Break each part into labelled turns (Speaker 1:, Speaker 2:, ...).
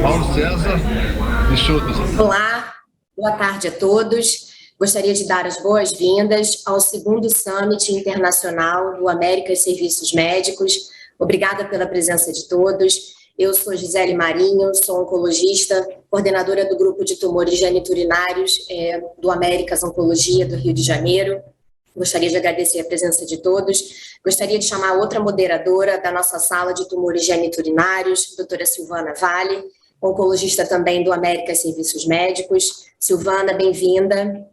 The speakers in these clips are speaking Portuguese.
Speaker 1: Paulo César de Souza.
Speaker 2: Olá, boa tarde a todos. Gostaria de dar as boas-vindas ao segundo Summit Internacional do Américas Serviços Médicos. Obrigada pela presença de todos. Eu sou Gisele Marinho, sou oncologista, coordenadora do grupo de tumores geniturinários do Américas Oncologia do Rio de Janeiro. Gostaria de agradecer a presença de todos. Gostaria de chamar outra moderadora da nossa sala de tumores geniturinários, doutora Silvana Vale, oncologista também do Américas Serviços Médicos. Silvana, bem-vinda.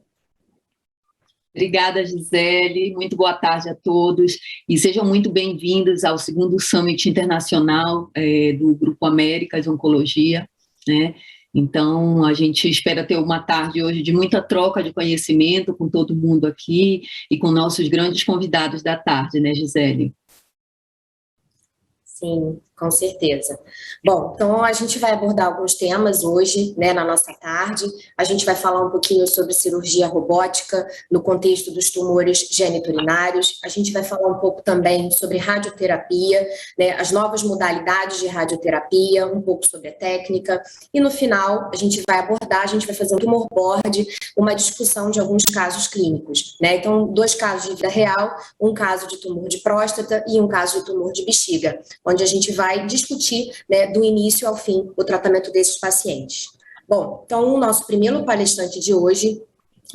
Speaker 3: Obrigada, Gisele. Muito boa tarde a todos e sejam muito bem-vindos ao segundo Summit Internacional do Grupo Américas Oncologia, né? Então, a gente espera ter uma tarde hoje de muita troca de conhecimento com todo mundo aqui e com nossos grandes convidados da tarde, né, Gisele?
Speaker 2: Sim, com certeza. Bom, então a gente vai abordar alguns temas hoje, né, na nossa tarde. A gente vai falar um pouquinho sobre cirurgia robótica no contexto dos tumores geniturinários. A gente vai falar um pouco também sobre radioterapia, né, as novas modalidades de radioterapia, um pouco sobre a técnica. E no final, a gente vai fazer um tumor board, uma discussão de alguns casos clínicos, né? Então, 2 casos de vida real, um caso de tumor de próstata e um caso de tumor de bexiga, onde a gente vai discutir, né, do início ao fim o tratamento desses pacientes. Bom, então o nosso primeiro palestrante de hoje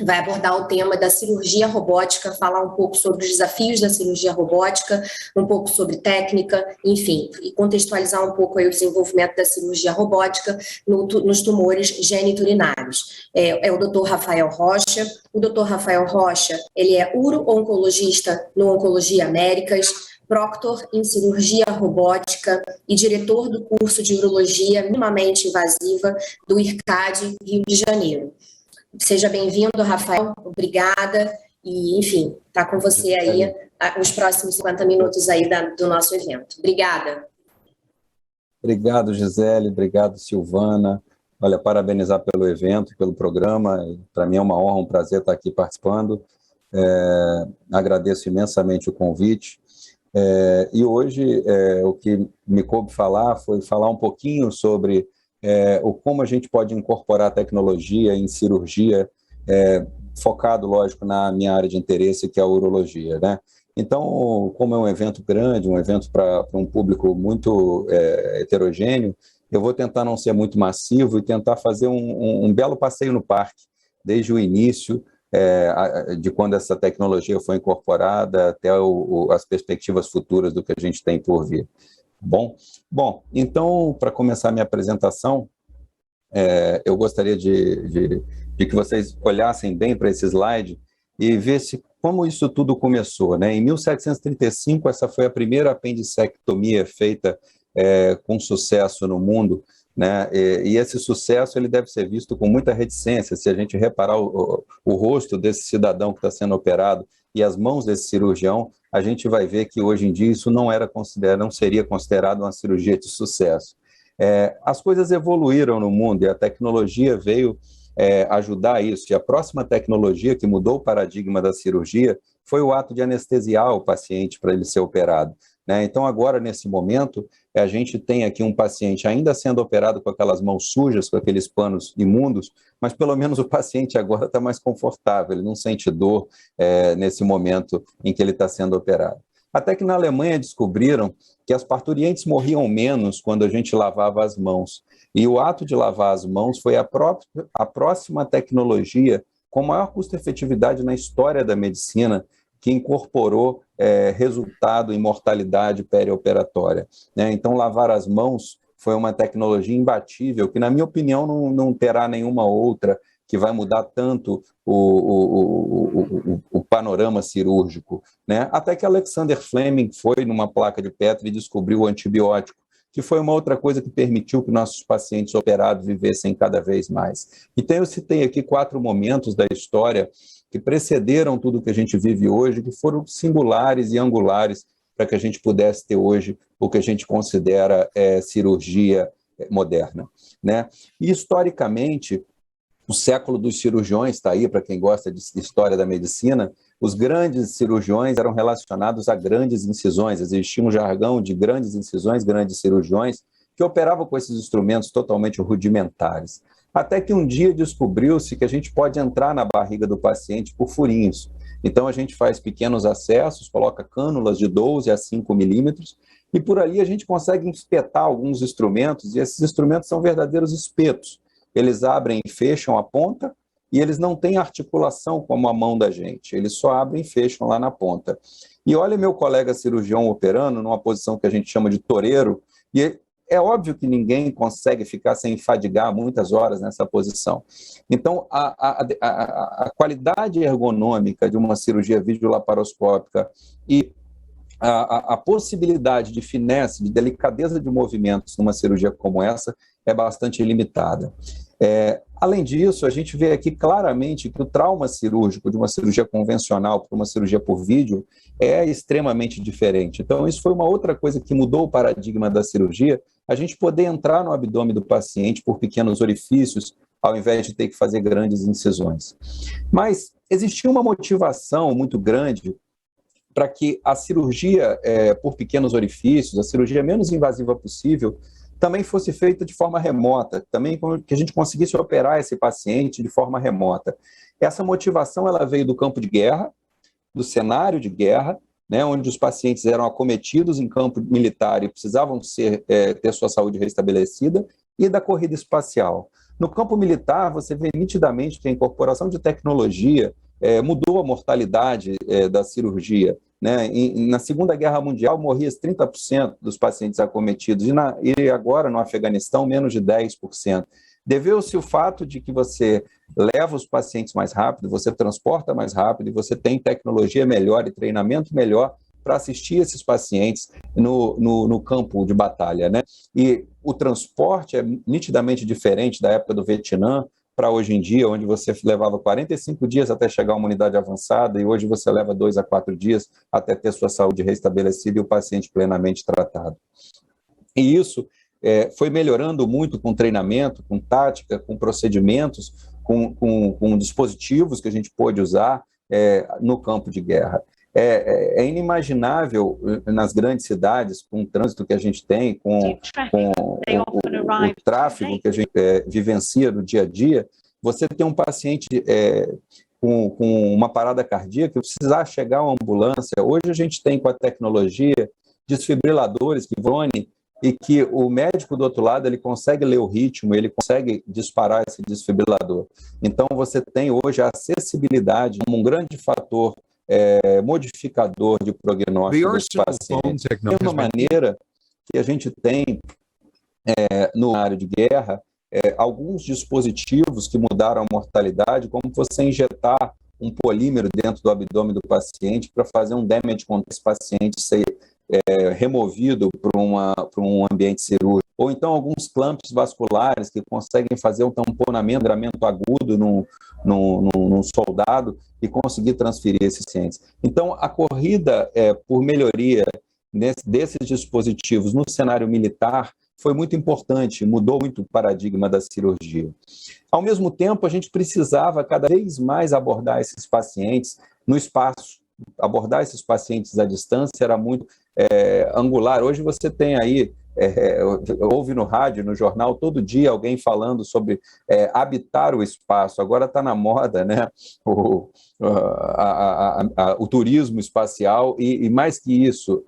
Speaker 2: vai abordar o tema da cirurgia robótica, falar um pouco sobre os desafios da cirurgia robótica, um pouco sobre técnica, enfim, e contextualizar um pouco aí o desenvolvimento da cirurgia robótica nos tumores geniturinários. É o Dr. Rafael Rocha. O Dr. Rafael Rocha, ele é uro-oncologista no Oncologia Américas, proctor em cirurgia robótica e diretor do curso de urologia minimamente invasiva do IRCAD Rio de Janeiro. Seja bem-vindo, Rafael, obrigada, e, enfim, está com você aí os próximos 50 minutos aí do nosso evento. Obrigada.
Speaker 4: Obrigado, Gisele, obrigado, Silvana. Olha, parabenizar pelo evento, pelo programa, para mim é uma honra, um prazer estar aqui participando. Agradeço imensamente o convite. E hoje o que me coube falar foi falar um pouquinho sobre como a gente pode incorporar a tecnologia em cirurgia, focado, lógico, na minha área de interesse, que é a urologia, né? Então, como é um evento grande, um evento para um público muito heterogêneo, eu vou tentar não ser muito massivo e tentar fazer um belo passeio no parque, desde o início, de quando essa tecnologia foi incorporada até as perspectivas futuras do que a gente tem por vir. Bom, então, para começar a minha apresentação, eu gostaria de que vocês olhassem bem para esse slide e vissem como isso tudo começou, né? Em 1735, essa foi a primeira apendicectomia feita com sucesso no mundo, né? E esse sucesso ele deve ser visto com muita reticência. Se a gente reparar o rosto desse cidadão que está sendo operado e as mãos desse cirurgião, a gente vai ver que hoje em dia isso não seria considerado uma cirurgia de sucesso. As coisas evoluíram no mundo e a tecnologia veio ajudar isso. E a próxima tecnologia que mudou o paradigma da cirurgia foi o ato de anestesiar o paciente para ele ser operado, né? Então, agora, nesse momento, a gente tem aqui um paciente ainda sendo operado com aquelas mãos sujas, com aqueles panos imundos, mas pelo menos o paciente agora está mais confortável, ele não sente dor nesse momento em que ele está sendo operado. Até que na Alemanha descobriram que as parturientes morriam menos quando a gente lavava as mãos. E o ato de lavar as mãos foi a próxima tecnologia com maior custo-efetividade na história da medicina, que incorporou resultado em mortalidade perioperatória, né? Então, lavar as mãos foi uma tecnologia imbatível, que, na minha opinião, não terá nenhuma outra que vai mudar tanto o panorama cirúrgico, né? Até que Alexander Fleming foi numa placa de Petri e descobriu o antibiótico, que foi uma outra coisa que permitiu que nossos pacientes operados vivessem cada vez mais. Então, eu citei aqui 4 momentos da história que precederam tudo que a gente vive hoje, que foram singulares e angulares para que a gente pudesse ter hoje o que a gente considera cirurgia moderna, né? E, historicamente, o século dos cirurgiões está aí, para quem gosta de história da medicina. Os grandes cirurgiões eram relacionados a grandes incisões, existia um jargão de grandes incisões, grandes cirurgiões, que operava com esses instrumentos totalmente rudimentares. Até que um dia descobriu-se que a gente pode entrar na barriga do paciente por furinhos. Então, a gente faz pequenos acessos, coloca cânulas de 12 a 5 milímetros, e por ali a gente consegue espetar alguns instrumentos, e esses instrumentos são verdadeiros espetos. Eles abrem e fecham a ponta, e eles não têm articulação como a mão da gente, eles só abrem e fecham lá na ponta. E olha meu colega cirurgião operando numa posição que a gente chama de toureiro, e é óbvio que ninguém consegue ficar sem fadigar muitas horas nessa posição. Então, a qualidade ergonômica de uma cirurgia videolaparoscópica e a possibilidade de finesse, de delicadeza de movimentos numa cirurgia como essa é bastante limitada. Além disso, a gente vê aqui claramente que o trauma cirúrgico de uma cirurgia convencional para uma cirurgia por vídeo é extremamente diferente. Então, isso foi uma outra coisa que mudou o paradigma da cirurgia, a gente poder entrar no abdômen do paciente por pequenos orifícios, ao invés de ter que fazer grandes incisões. Mas existia uma motivação muito grande para que a cirurgia por pequenos orifícios, a cirurgia menos invasiva possível, também fosse feita de forma remota, também que a gente conseguisse operar esse paciente de forma remota. Essa motivação ela veio do campo de guerra, do cenário de guerra, né, onde os pacientes eram acometidos em campo militar e precisavam ter sua saúde restabelecida, e da corrida espacial. No campo militar, você vê nitidamente que a incorporação de tecnologia mudou a mortalidade da cirurgia. Né? Na Segunda Guerra Mundial, morria 30% dos pacientes acometidos, e agora, no Afeganistão, menos de 10%. Deveu-se o fato de que você leva os pacientes mais rápido, você transporta mais rápido, e você tem tecnologia melhor e treinamento melhor para assistir esses pacientes no campo de batalha. Né? E o transporte é nitidamente diferente da época do Vietnã para hoje em dia, onde você levava 45 dias até chegar a uma unidade avançada, e hoje você leva 2 a 4 dias até ter sua saúde restabelecida e o paciente plenamente tratado. E isso foi melhorando muito com treinamento, com tática, com procedimentos, com dispositivos que a gente pôde usar no campo de guerra. É inimaginável nas grandes cidades, com o trânsito que a gente tem, com o tráfego que a gente vivencia no dia a dia, você tem um paciente com uma parada cardíaca, precisar chegar a uma ambulância. Hoje a gente tem com a tecnologia desfibriladores que vão e que o médico do outro lado ele consegue ler o ritmo, ele consegue disparar esse desfibrilador. Então você tem hoje a acessibilidade como um grande fator modificador de prognóstico dos pacientes. Da mesma maneira que a gente tem no cenário de guerra alguns dispositivos que mudaram a mortalidade, como você injetar um polímero dentro do abdômen do paciente para fazer um damage control esse paciente ser removido para um ambiente cirúrgico. Ou então alguns clamps vasculares que conseguem fazer um tamponamento agudo num soldado e conseguir transferir esses pacientes. Então, a corrida por melhoria desses dispositivos no cenário militar foi muito importante, mudou muito o paradigma da cirurgia. Ao mesmo tempo, a gente precisava cada vez mais abordar esses pacientes no espaço. Abordar esses pacientes à distância era muito angular. Hoje você tem aí, ouve no rádio, no jornal, todo dia alguém falando sobre habitar o espaço. Agora está na moda, né? O turismo espacial e mais que isso,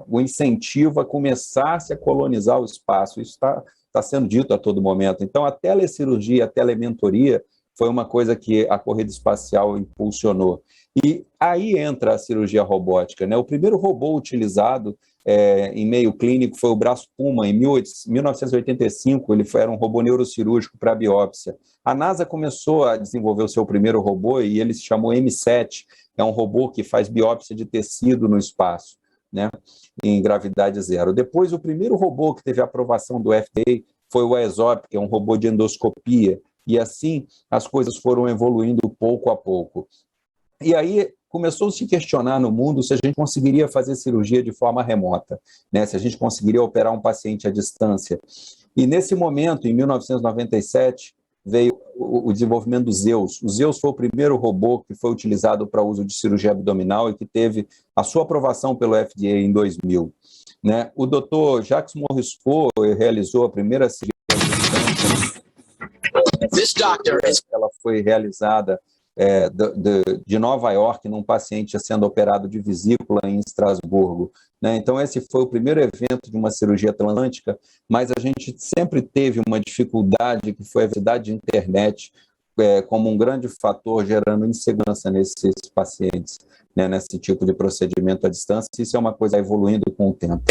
Speaker 4: o incentivo a começar-se a colonizar o espaço. Isso está sendo dito a todo momento. Então, a telecirurgia, a telementoria foi uma coisa que a corrida espacial impulsionou. E aí entra a cirurgia robótica, né? O primeiro robô utilizado em meio clínico foi o braço Puma, em 1985, ele era um robô neurocirúrgico para biópsia. A NASA começou a desenvolver o seu primeiro robô e ele se chamou M7, é um robô que faz biópsia de tecido no espaço, né? Em gravidade zero. Depois, o primeiro robô que teve a aprovação do FDA foi o ESOP, que é um robô de endoscopia, e assim as coisas foram evoluindo pouco a pouco. E aí começou a se questionar no mundo se a gente conseguiria fazer cirurgia de forma remota, né? Se a gente conseguiria operar um paciente à distância. E nesse momento, em 1997, veio o desenvolvimento do Zeus. O Zeus foi o primeiro robô que foi utilizado para uso de cirurgia abdominal e que teve a sua aprovação pelo FDA em 2000. né? O doutor Jacques Morisco realizou a primeira cirurgia. Ela foi realizada de Nova York, num paciente sendo operado de vesícula em Estrasburgo, né? Então, esse foi o primeiro evento de uma cirurgia transatlântica, mas a gente sempre teve uma dificuldade, que foi a velocidade de internet, como um grande fator gerando insegurança nesses pacientes, né, nesse tipo de procedimento à distância. Isso é uma coisa evoluindo com o tempo.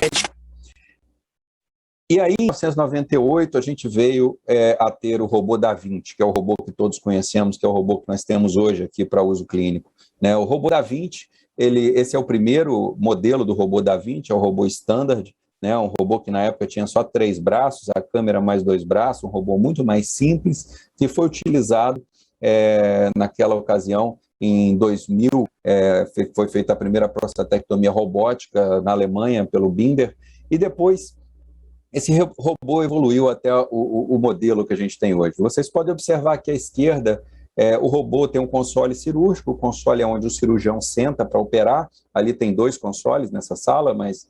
Speaker 4: E aí, em 1998, a gente veio a ter o robô Da Vinci, que é o robô que todos conhecemos, que é o robô que nós temos hoje aqui para uso clínico, né? O robô Da Vinci, esse é o primeiro modelo do robô Da Vinci, é o robô standard, né? Um robô que na época tinha só 3 braços, a câmera mais 2 braços, um robô muito mais simples, que foi utilizado naquela ocasião. Em 2000, foi feita a primeira prostatectomia robótica na Alemanha pelo Binder, e depois esse robô evoluiu até o modelo que a gente tem hoje. Vocês podem observar aqui à esquerda, o robô tem um console cirúrgico, o console é onde o cirurgião senta para operar. Ali tem 2 consoles nessa sala, mas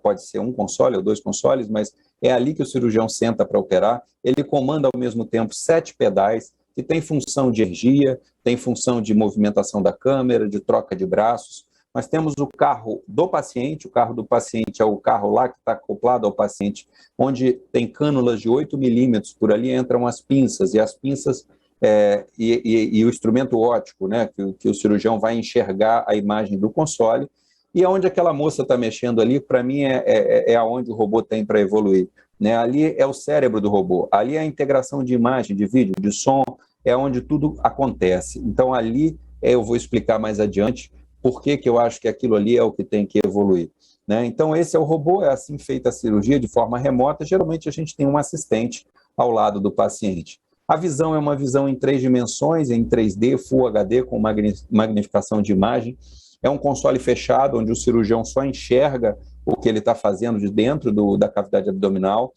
Speaker 4: pode ser um console ou 2 consoles, mas é ali que o cirurgião senta para operar. Ele comanda ao mesmo tempo 7 pedais, que tem função de energia, tem função de movimentação da câmera, de troca de braços. Nós temos o carro do paciente, o carro do paciente é o carro lá que está acoplado ao paciente, onde tem cânulas de 8 milímetros, por ali entram as pinças, e as pinças e o instrumento óptico, né, que o cirurgião vai enxergar a imagem do console, e aonde aquela moça está mexendo ali, para mim, é aonde o robô tem para evoluir, né? Ali é o cérebro do robô, ali é a integração de imagem, de vídeo, de som, é onde tudo acontece. Então, ali eu vou explicar mais adiante por que eu acho que aquilo ali é o que tem que evoluir, né? Então, esse é o robô, é assim feita a cirurgia de forma remota. Geralmente, a gente tem um assistente ao lado do paciente. A visão é uma visão em 3 dimensões, em 3D, Full HD, com magnificação de imagem. É um console fechado, onde o cirurgião só enxerga o que ele está fazendo de dentro da cavidade abdominal.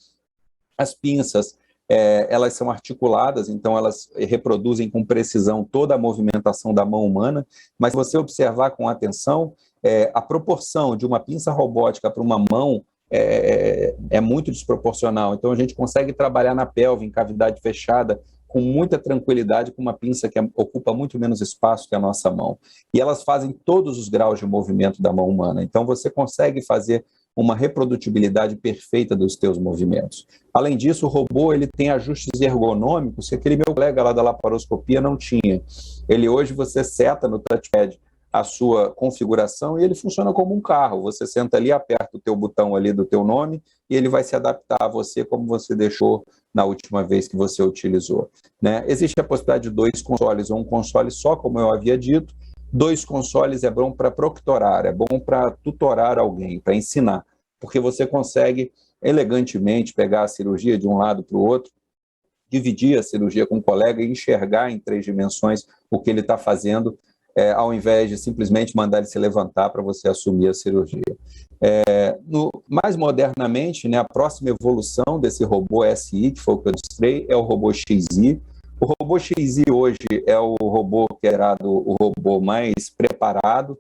Speaker 4: As pinças, elas são articuladas, então elas reproduzem com precisão toda a movimentação da mão humana, mas se você observar com atenção, a proporção de uma pinça robótica para uma mão é muito desproporcional. Então a gente consegue trabalhar na pelve, em cavidade fechada, com muita tranquilidade, com uma pinça que ocupa muito menos espaço que a nossa mão. E elas fazem todos os graus de movimento da mão humana. Então você consegue fazer uma reprodutibilidade perfeita dos teus movimentos. Além disso, o robô ele tem ajustes ergonômicos que aquele meu colega lá da laparoscopia não tinha. Hoje você seta no touchpad a sua configuração e ele funciona como um carro. Você senta ali, aperta o teu botão ali do teu nome e ele vai se adaptar a você como você deixou na última vez que você utilizou, né? Existe a possibilidade de 2 consoles ou um console só, como eu havia dito. 2 consoles é bom para proctorar, é bom para tutorar alguém, para ensinar, porque você consegue elegantemente pegar a cirurgia de um lado para o outro, dividir a cirurgia com um colega e enxergar em 3 dimensões o que ele está fazendo, ao invés de simplesmente mandar ele se levantar para você assumir a cirurgia. Mais modernamente, né, a próxima evolução desse robô SI, que foi o que eu mostrei, é o robô XI. O robô XI hoje é o robô o robô mais preparado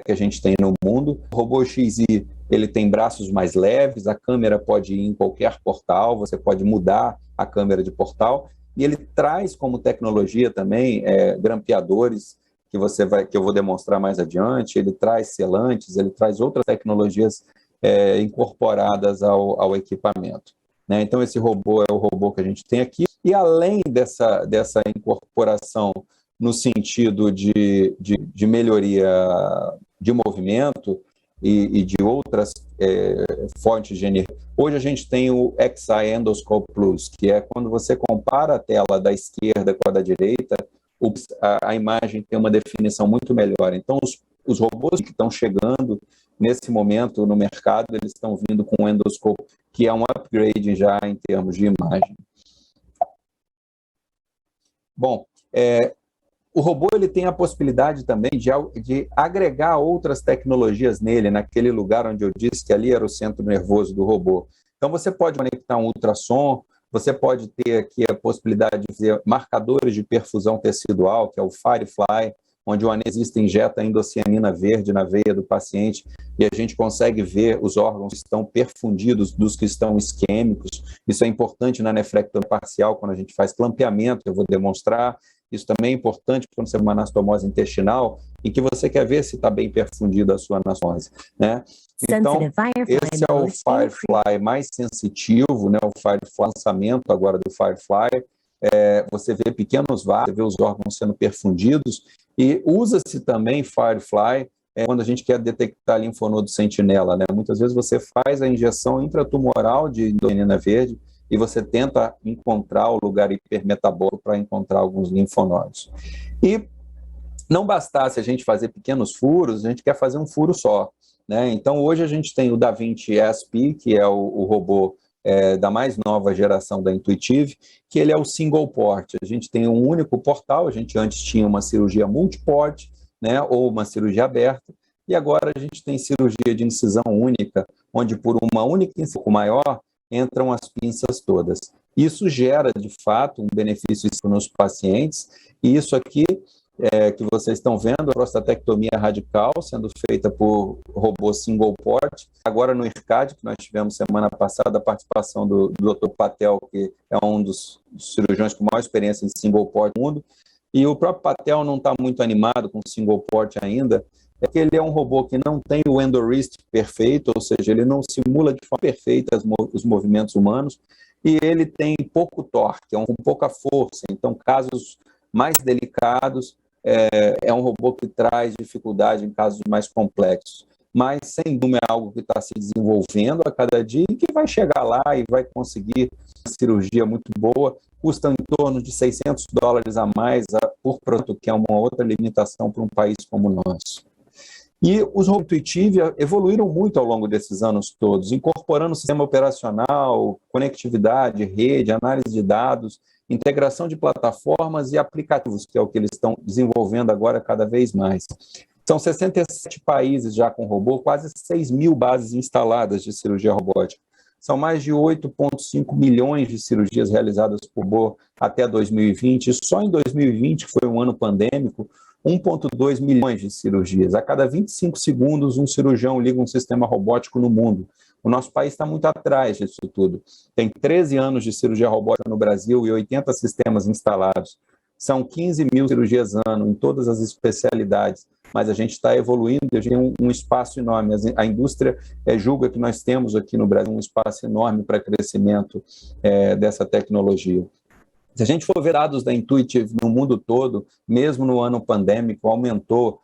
Speaker 4: que a gente tem no mundo. O robô XI, ele tem braços mais leves, a câmera pode ir em qualquer portal, você pode mudar a câmera de portal, e ele traz como tecnologia também grampeadores, que eu vou demonstrar mais adiante. Ele traz selantes, ele traz outras tecnologias incorporadas ao equipamento, né? Então, esse robô é o robô que a gente tem aqui, e além dessa incorporação no sentido de melhoria de movimento e de outras fontes de energia, hoje a gente tem o XI Endoscope Plus, que é quando você compara a tela da esquerda com a da direita, a imagem tem uma definição muito melhor. Então, os robôs que estão chegando nesse momento no mercado, eles estão vindo com um endoscópio, que é um upgrade já em termos de imagem. Bom, o robô ele tem a possibilidade também de agregar outras tecnologias nele, naquele lugar onde eu disse que ali era o centro nervoso do robô. Então, você pode conectar um ultrassom, você pode ter aqui a possibilidade de fazer marcadores de perfusão tecidual, que é o Firefly, onde o anestesista injeta a endocianina verde na veia do paciente e a gente consegue ver os órgãos que estão perfundidos dos que estão isquêmicos. Isso é importante na nefrectomia parcial, quando a gente faz clampeamento, eu vou demonstrar. Isso também é importante quando você tem uma anastomose intestinal, em que você quer ver se está bem perfundida a sua anastomose, né? Então, esse é o Firefly mais sensitivo, né? O Firefly, lançamento agora do Firefly. Você vê pequenos vasos, você vê os órgãos sendo perfundidos, e usa-se também Firefly quando a gente quer detectar linfonodo sentinela, né? Muitas vezes você faz a injeção intratumoral de endocianina verde e você tenta encontrar o lugar hipermetabólico para encontrar alguns linfonodos. E não bastasse a gente fazer pequenos furos, a gente quer fazer um furo só, né? Então, hoje a gente tem o DaVinci SP, que é o robô da mais nova geração da Intuitive, que ele é o single port. A gente tem um único portal, a gente antes tinha uma cirurgia multiport, né, ou uma cirurgia aberta, e agora a gente tem cirurgia de incisão única, onde por uma única incisão maior entram as pinças todas. Isso gera, de fato, um benefício nos pacientes, e isso aqui que vocês estão vendo, a prostatectomia radical sendo feita por robô single port. Agora no IRCAD, que nós tivemos semana passada, a participação do Dr. Patel, que é um dos cirurgiões com maior experiência em single port do mundo, e o próprio Patel não está muito animado com single port ainda, é que ele é um robô que não tem o endorist perfeito, ou seja, ele não simula de forma perfeita os movimentos humanos, e ele tem pouco torque, com pouca força. Então, casos mais delicados, é um robô que traz dificuldade em casos mais complexos. Mas, sem dúvida, é algo que está se desenvolvendo a cada dia e que vai chegar lá e vai conseguir uma cirurgia muito boa. Custa em torno de $600 a mais por produto, que é uma outra limitação para um país como o nosso. E os robôs Intuitive evoluíram muito ao longo desses anos todos, incorporando sistema operacional, conectividade, rede, análise de dados, integração de plataformas e aplicativos, que é o que eles estão desenvolvendo agora cada vez mais. São 67 países já com robô, quase 6 mil bases instaladas de cirurgia robótica. São mais de 8,5 milhões de cirurgias realizadas por robô até 2020. E só em 2020, que foi um ano pandêmico, 1,2 milhões de cirurgias. A cada 25 segundos, um cirurgião liga um sistema robótico no mundo. O nosso país está muito atrás disso tudo. Tem 13 anos de cirurgia robótica no Brasil e 80 sistemas instalados. São 15 mil cirurgias ano em todas as especialidades, mas a gente está evoluindo e a gente tem um espaço enorme. A indústria julga que nós temos aqui no Brasil um espaço enorme para crescimento dessa tecnologia. Se a gente for ver dados da Intuitive no mundo todo, mesmo no ano pandêmico, aumentou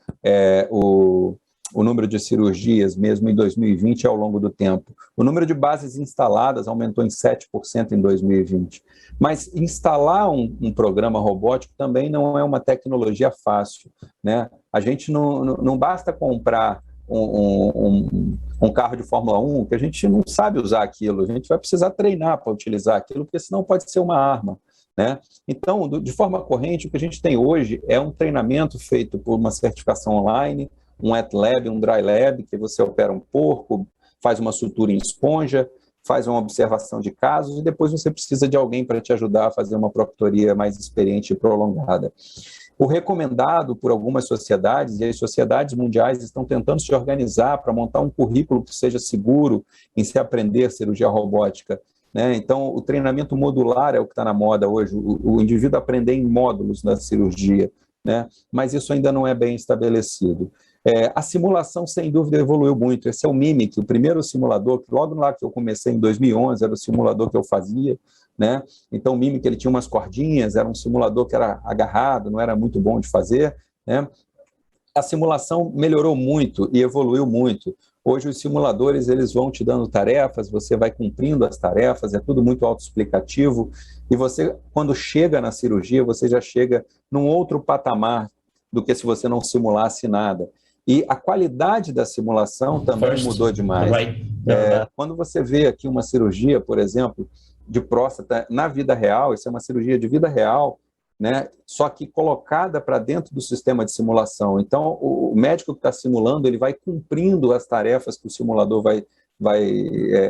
Speaker 4: o número de cirurgias, mesmo em 2020, ao longo do tempo. O número de bases instaladas aumentou em 7% em 2020. Mas instalar um programa robótico também não é uma tecnologia fácil, né? A gente não basta comprar um carro de Fórmula 1, que a gente não sabe usar aquilo, a gente vai precisar treinar para utilizar aquilo, porque senão pode ser uma arma, né? Então, de forma corrente, o que a gente tem hoje é um treinamento feito por uma certificação online, um wet lab, um dry lab, que você opera um porco, faz uma sutura em esponja, faz uma observação de casos e depois você precisa de alguém para te ajudar a fazer uma proctoria mais experiente e prolongada. O recomendado por algumas sociedades, e as sociedades mundiais estão tentando se organizar para montar um currículo que seja seguro em se aprender cirurgia robótica, né? Então, o treinamento modular é o que está na moda hoje, o indivíduo aprender em módulos na cirurgia, né? Mas isso ainda não é bem estabelecido. A simulação, sem dúvida, evoluiu muito. Esse é o Mimic, o primeiro simulador, que logo lá que eu comecei em 2011, era o simulador que eu fazia, né? Então, o Mimic, ele tinha umas cordinhas, era um simulador que era agarrado, não era muito bom de fazer, né? A simulação melhorou muito e evoluiu muito. Hoje, os simuladores, eles vão te dando tarefas, você vai cumprindo as tarefas, é tudo muito autoexplicativo, e você, quando chega na cirurgia, você já chega num outro patamar do que se você não simulasse nada. E a qualidade da simulação também mudou demais. Quando você vê aqui uma cirurgia, por exemplo, de próstata na vida real, isso é uma cirurgia de vida real, né? Só que colocada para dentro do sistema de simulação. Então, o médico que está simulando, ele vai cumprindo as tarefas que o simulador vai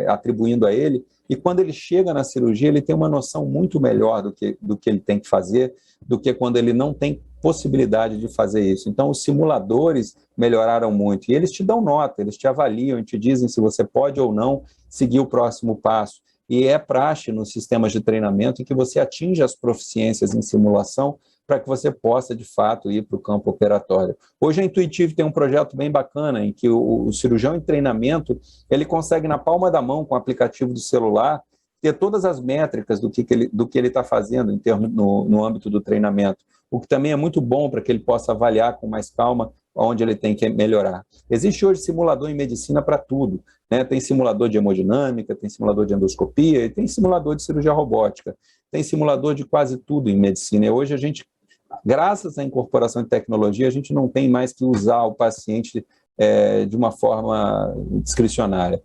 Speaker 4: atribuindo a ele, e quando ele chega na cirurgia, ele tem uma noção muito melhor do que ele tem que fazer, do que quando ele não tem possibilidade de fazer isso. Então, os simuladores melhoraram muito, e eles te dão nota, eles te avaliam, te dizem se você pode ou não seguir o próximo passo. E é praxe nos sistemas de treinamento em que você atinja as proficiências em simulação para que você possa, de fato, ir para o campo operatório. Hoje a Intuitive tem um projeto bem bacana em que o cirurgião em treinamento, ele consegue na palma da mão, com o aplicativo do celular, ter todas as métricas do que ele está fazendo em termos no âmbito do treinamento, o que também é muito bom para que ele possa avaliar com mais calma onde ele tem que melhorar. Existe hoje simulador em medicina para tudo, né? Tem simulador de hemodinâmica, tem simulador de endoscopia e tem simulador de cirurgia robótica. Tem simulador de quase tudo em medicina. E hoje a gente, graças à incorporação de tecnologia, a gente não tem mais que usar o paciente de uma forma discricionária.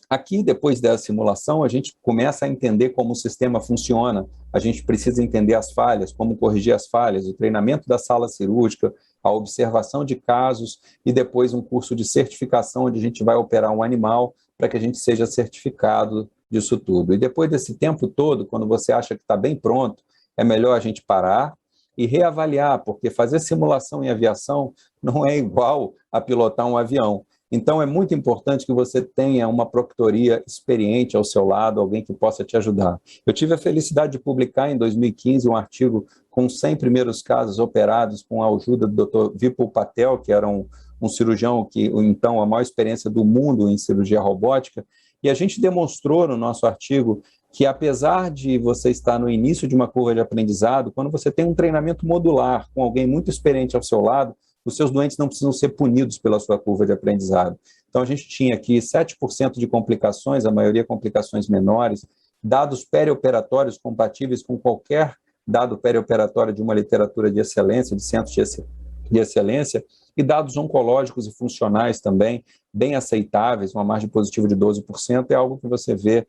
Speaker 4: Aqui, depois da simulação, a gente começa a entender como o sistema funciona, a gente precisa entender as falhas, como corrigir as falhas, o treinamento da sala cirúrgica, a observação de casos e depois um curso de certificação onde a gente vai operar um animal para que a gente seja certificado disso tudo. E depois desse tempo todo, quando você acha que está bem pronto, é melhor a gente parar e reavaliar, porque fazer simulação em aviação não é igual a pilotar um avião. Então, é muito importante que você tenha uma proctoria experiente ao seu lado, alguém que possa te ajudar. Eu tive a felicidade de publicar em 2015 um artigo com 100 primeiros casos operados com a ajuda do Dr. Vipul Patel, que era um cirurgião que, então, a maior experiência do mundo em cirurgia robótica, e a gente demonstrou no nosso artigo que, apesar de você estar no início de uma curva de aprendizado, quando você tem um treinamento modular com alguém muito experiente ao seu lado, os seus doentes não precisam ser punidos pela sua curva de aprendizado. Então, a gente tinha aqui 7% de complicações, a maioria complicações menores, dados perioperatórios compatíveis com qualquer dado perioperatório de uma literatura de excelência, de centros de excelência, e dados oncológicos e funcionais também, bem aceitáveis, uma margem positiva de 12%, é algo que você vê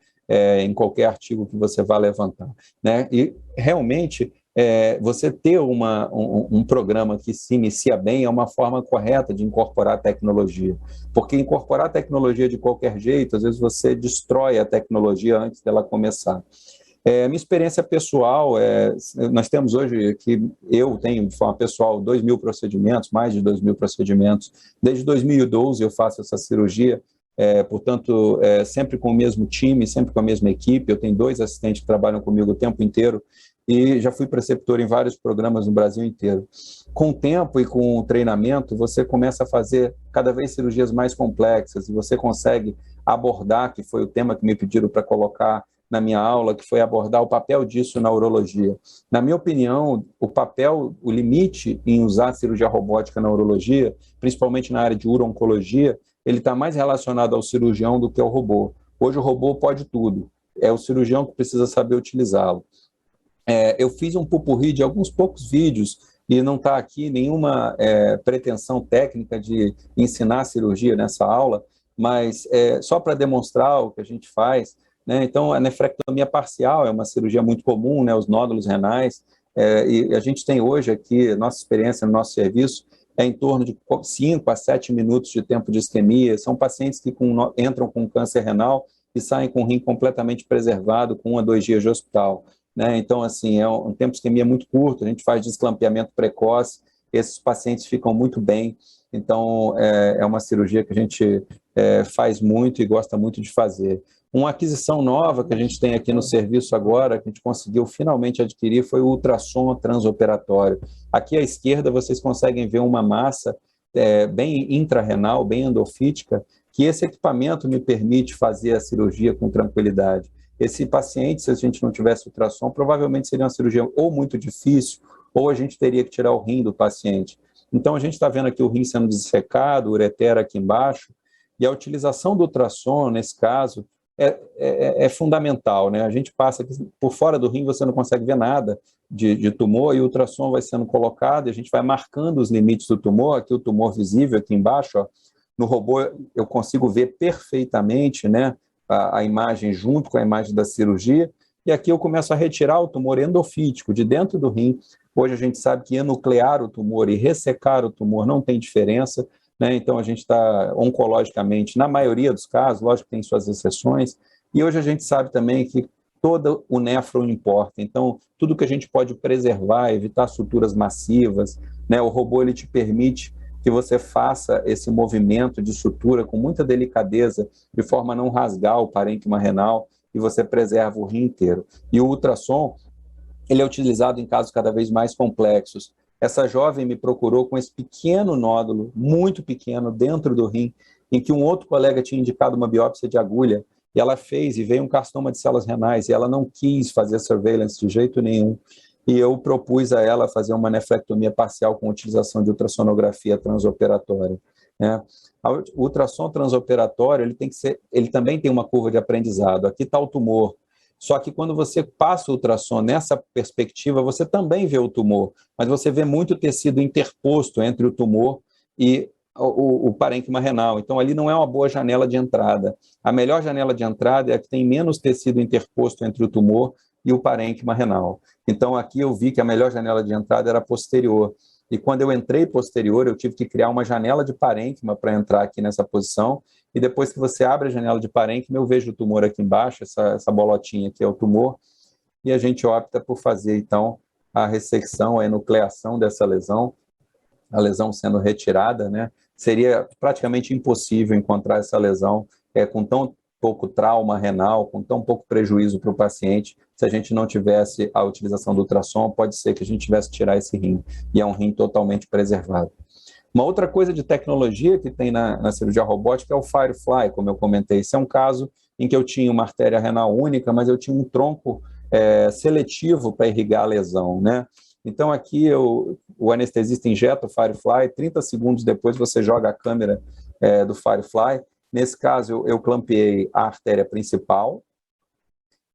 Speaker 4: em qualquer artigo que você vá levantar, né? E, realmente, você ter um programa que se inicia bem é uma forma correta de incorporar tecnologia, porque incorporar tecnologia de qualquer jeito, às vezes você destrói a tecnologia antes dela começar. Minha experiência pessoal, nós temos hoje aqui, eu tenho de forma pessoal 2.000 procedimentos, mais de 2.000 procedimentos, desde 2012 eu faço essa cirurgia, portanto, sempre com o mesmo time, sempre com a mesma equipe, eu tenho 2 assistentes que trabalham comigo o tempo inteiro, e já fui preceptor em vários programas no Brasil inteiro. Com o tempo e com o treinamento, você começa a fazer cada vez cirurgias mais complexas, e você consegue abordar, que foi o tema que me pediram para colocar na minha aula, que foi abordar o papel disso na urologia. Na minha opinião, o limite em usar cirurgia robótica na urologia, principalmente na área de uro-oncologia, ele está mais relacionado ao cirurgião do que ao robô. Hoje o robô pode tudo, é o cirurgião que precisa saber utilizá-lo. Eu fiz um pupurri de alguns poucos vídeos, e não está aqui nenhuma pretensão técnica de ensinar cirurgia nessa aula, mas só para demonstrar o que a gente faz, né? Então, a nefrectomia parcial é uma cirurgia muito comum, né? Os nódulos renais, e a gente tem hoje aqui, nossa experiência no nosso serviço, em torno de 5 a 7 minutos de tempo de isquemia. São pacientes que entram com câncer renal e saem com o rim completamente preservado com 1 a 2 dias de hospital, né? Então, assim, é um tempo de isquemia muito curto, a gente faz desclampeamento precoce, esses pacientes ficam muito bem. Então, é uma cirurgia que a gente faz muito e gosta muito de fazer. Uma aquisição nova que a gente tem aqui no serviço agora, que a gente conseguiu finalmente adquirir, foi o ultrassom transoperatório. Aqui à esquerda vocês conseguem ver uma massa bem intrarrenal, bem endofítica, que esse equipamento me permite fazer a cirurgia com tranquilidade. Esse paciente, se a gente não tivesse ultrassom, provavelmente seria uma cirurgia ou muito difícil, ou a gente teria que tirar o rim do paciente. Então, a gente está vendo aqui o rim sendo dessecado, o ureter aqui embaixo, e a utilização do ultrassom, nesse caso, é fundamental, né? A gente passa aqui, por fora do rim, você não consegue ver nada de tumor, e o ultrassom vai sendo colocado, e a gente vai marcando os limites do tumor, aqui o tumor visível, aqui embaixo, ó. No robô eu consigo ver perfeitamente, né, a imagem junto com a imagem da cirurgia, e aqui eu começo a retirar o tumor endofítico de dentro do rim. Hoje a gente sabe que enuclear o tumor e ressecar o tumor não tem diferença, né? Então a gente está oncologicamente, na maioria dos casos, lógico que tem suas exceções, e hoje a gente sabe também que todo o néfron importa. Então, tudo que a gente pode preservar, evitar suturas massivas, né? O robô ele te permite que você faça esse movimento de sutura com muita delicadeza, de forma a não rasgar o parênquima renal, e você preserva o rim inteiro. E o ultrassom, ele é utilizado em casos cada vez mais complexos. Essa jovem me procurou com esse pequeno nódulo, muito pequeno, dentro do rim, em que um outro colega tinha indicado uma biópsia de agulha, e ela fez, e veio um carcinoma de células renais, e ela não quis fazer surveillance de jeito nenhum, e eu propus a ela fazer uma nefrectomia parcial com utilização de ultrassonografia transoperatória, né? O ultrassom transoperatório, ele também tem uma curva de aprendizado. Aqui está o tumor, só que quando você passa o ultrassom nessa perspectiva, você também vê o tumor, mas você vê muito tecido interposto entre o tumor e o parênquima renal. Então, ali não é uma boa janela de entrada. A melhor janela de entrada é a que tem menos tecido interposto entre o tumor e o parênquima renal. Então, aqui eu vi que a melhor janela de entrada era posterior. E quando eu entrei posterior, eu tive que criar uma janela de parênquima para entrar aqui nessa posição. E depois que você abre a janela de parênquima, eu vejo o tumor aqui embaixo, essa bolotinha aqui é o tumor. E a gente opta por fazer, então, a ressecção, a enucleação dessa lesão, a lesão sendo retirada, né? Seria praticamente impossível encontrar essa lesão com tão pouco trauma renal, com tão pouco prejuízo para o paciente, se a gente não tivesse a utilização do ultrassom, pode ser que a gente tivesse que tirar esse rim, e é um rim totalmente preservado. Uma outra coisa de tecnologia que tem na cirurgia robótica é o Firefly, como eu comentei. Esse é um caso em que eu tinha uma artéria renal única, mas eu tinha um tronco seletivo para irrigar a lesão, né? Então aqui o anestesista injeta o Firefly, 30 segundos depois você joga a câmera do Firefly. Nesse caso eu clampeei a artéria principal,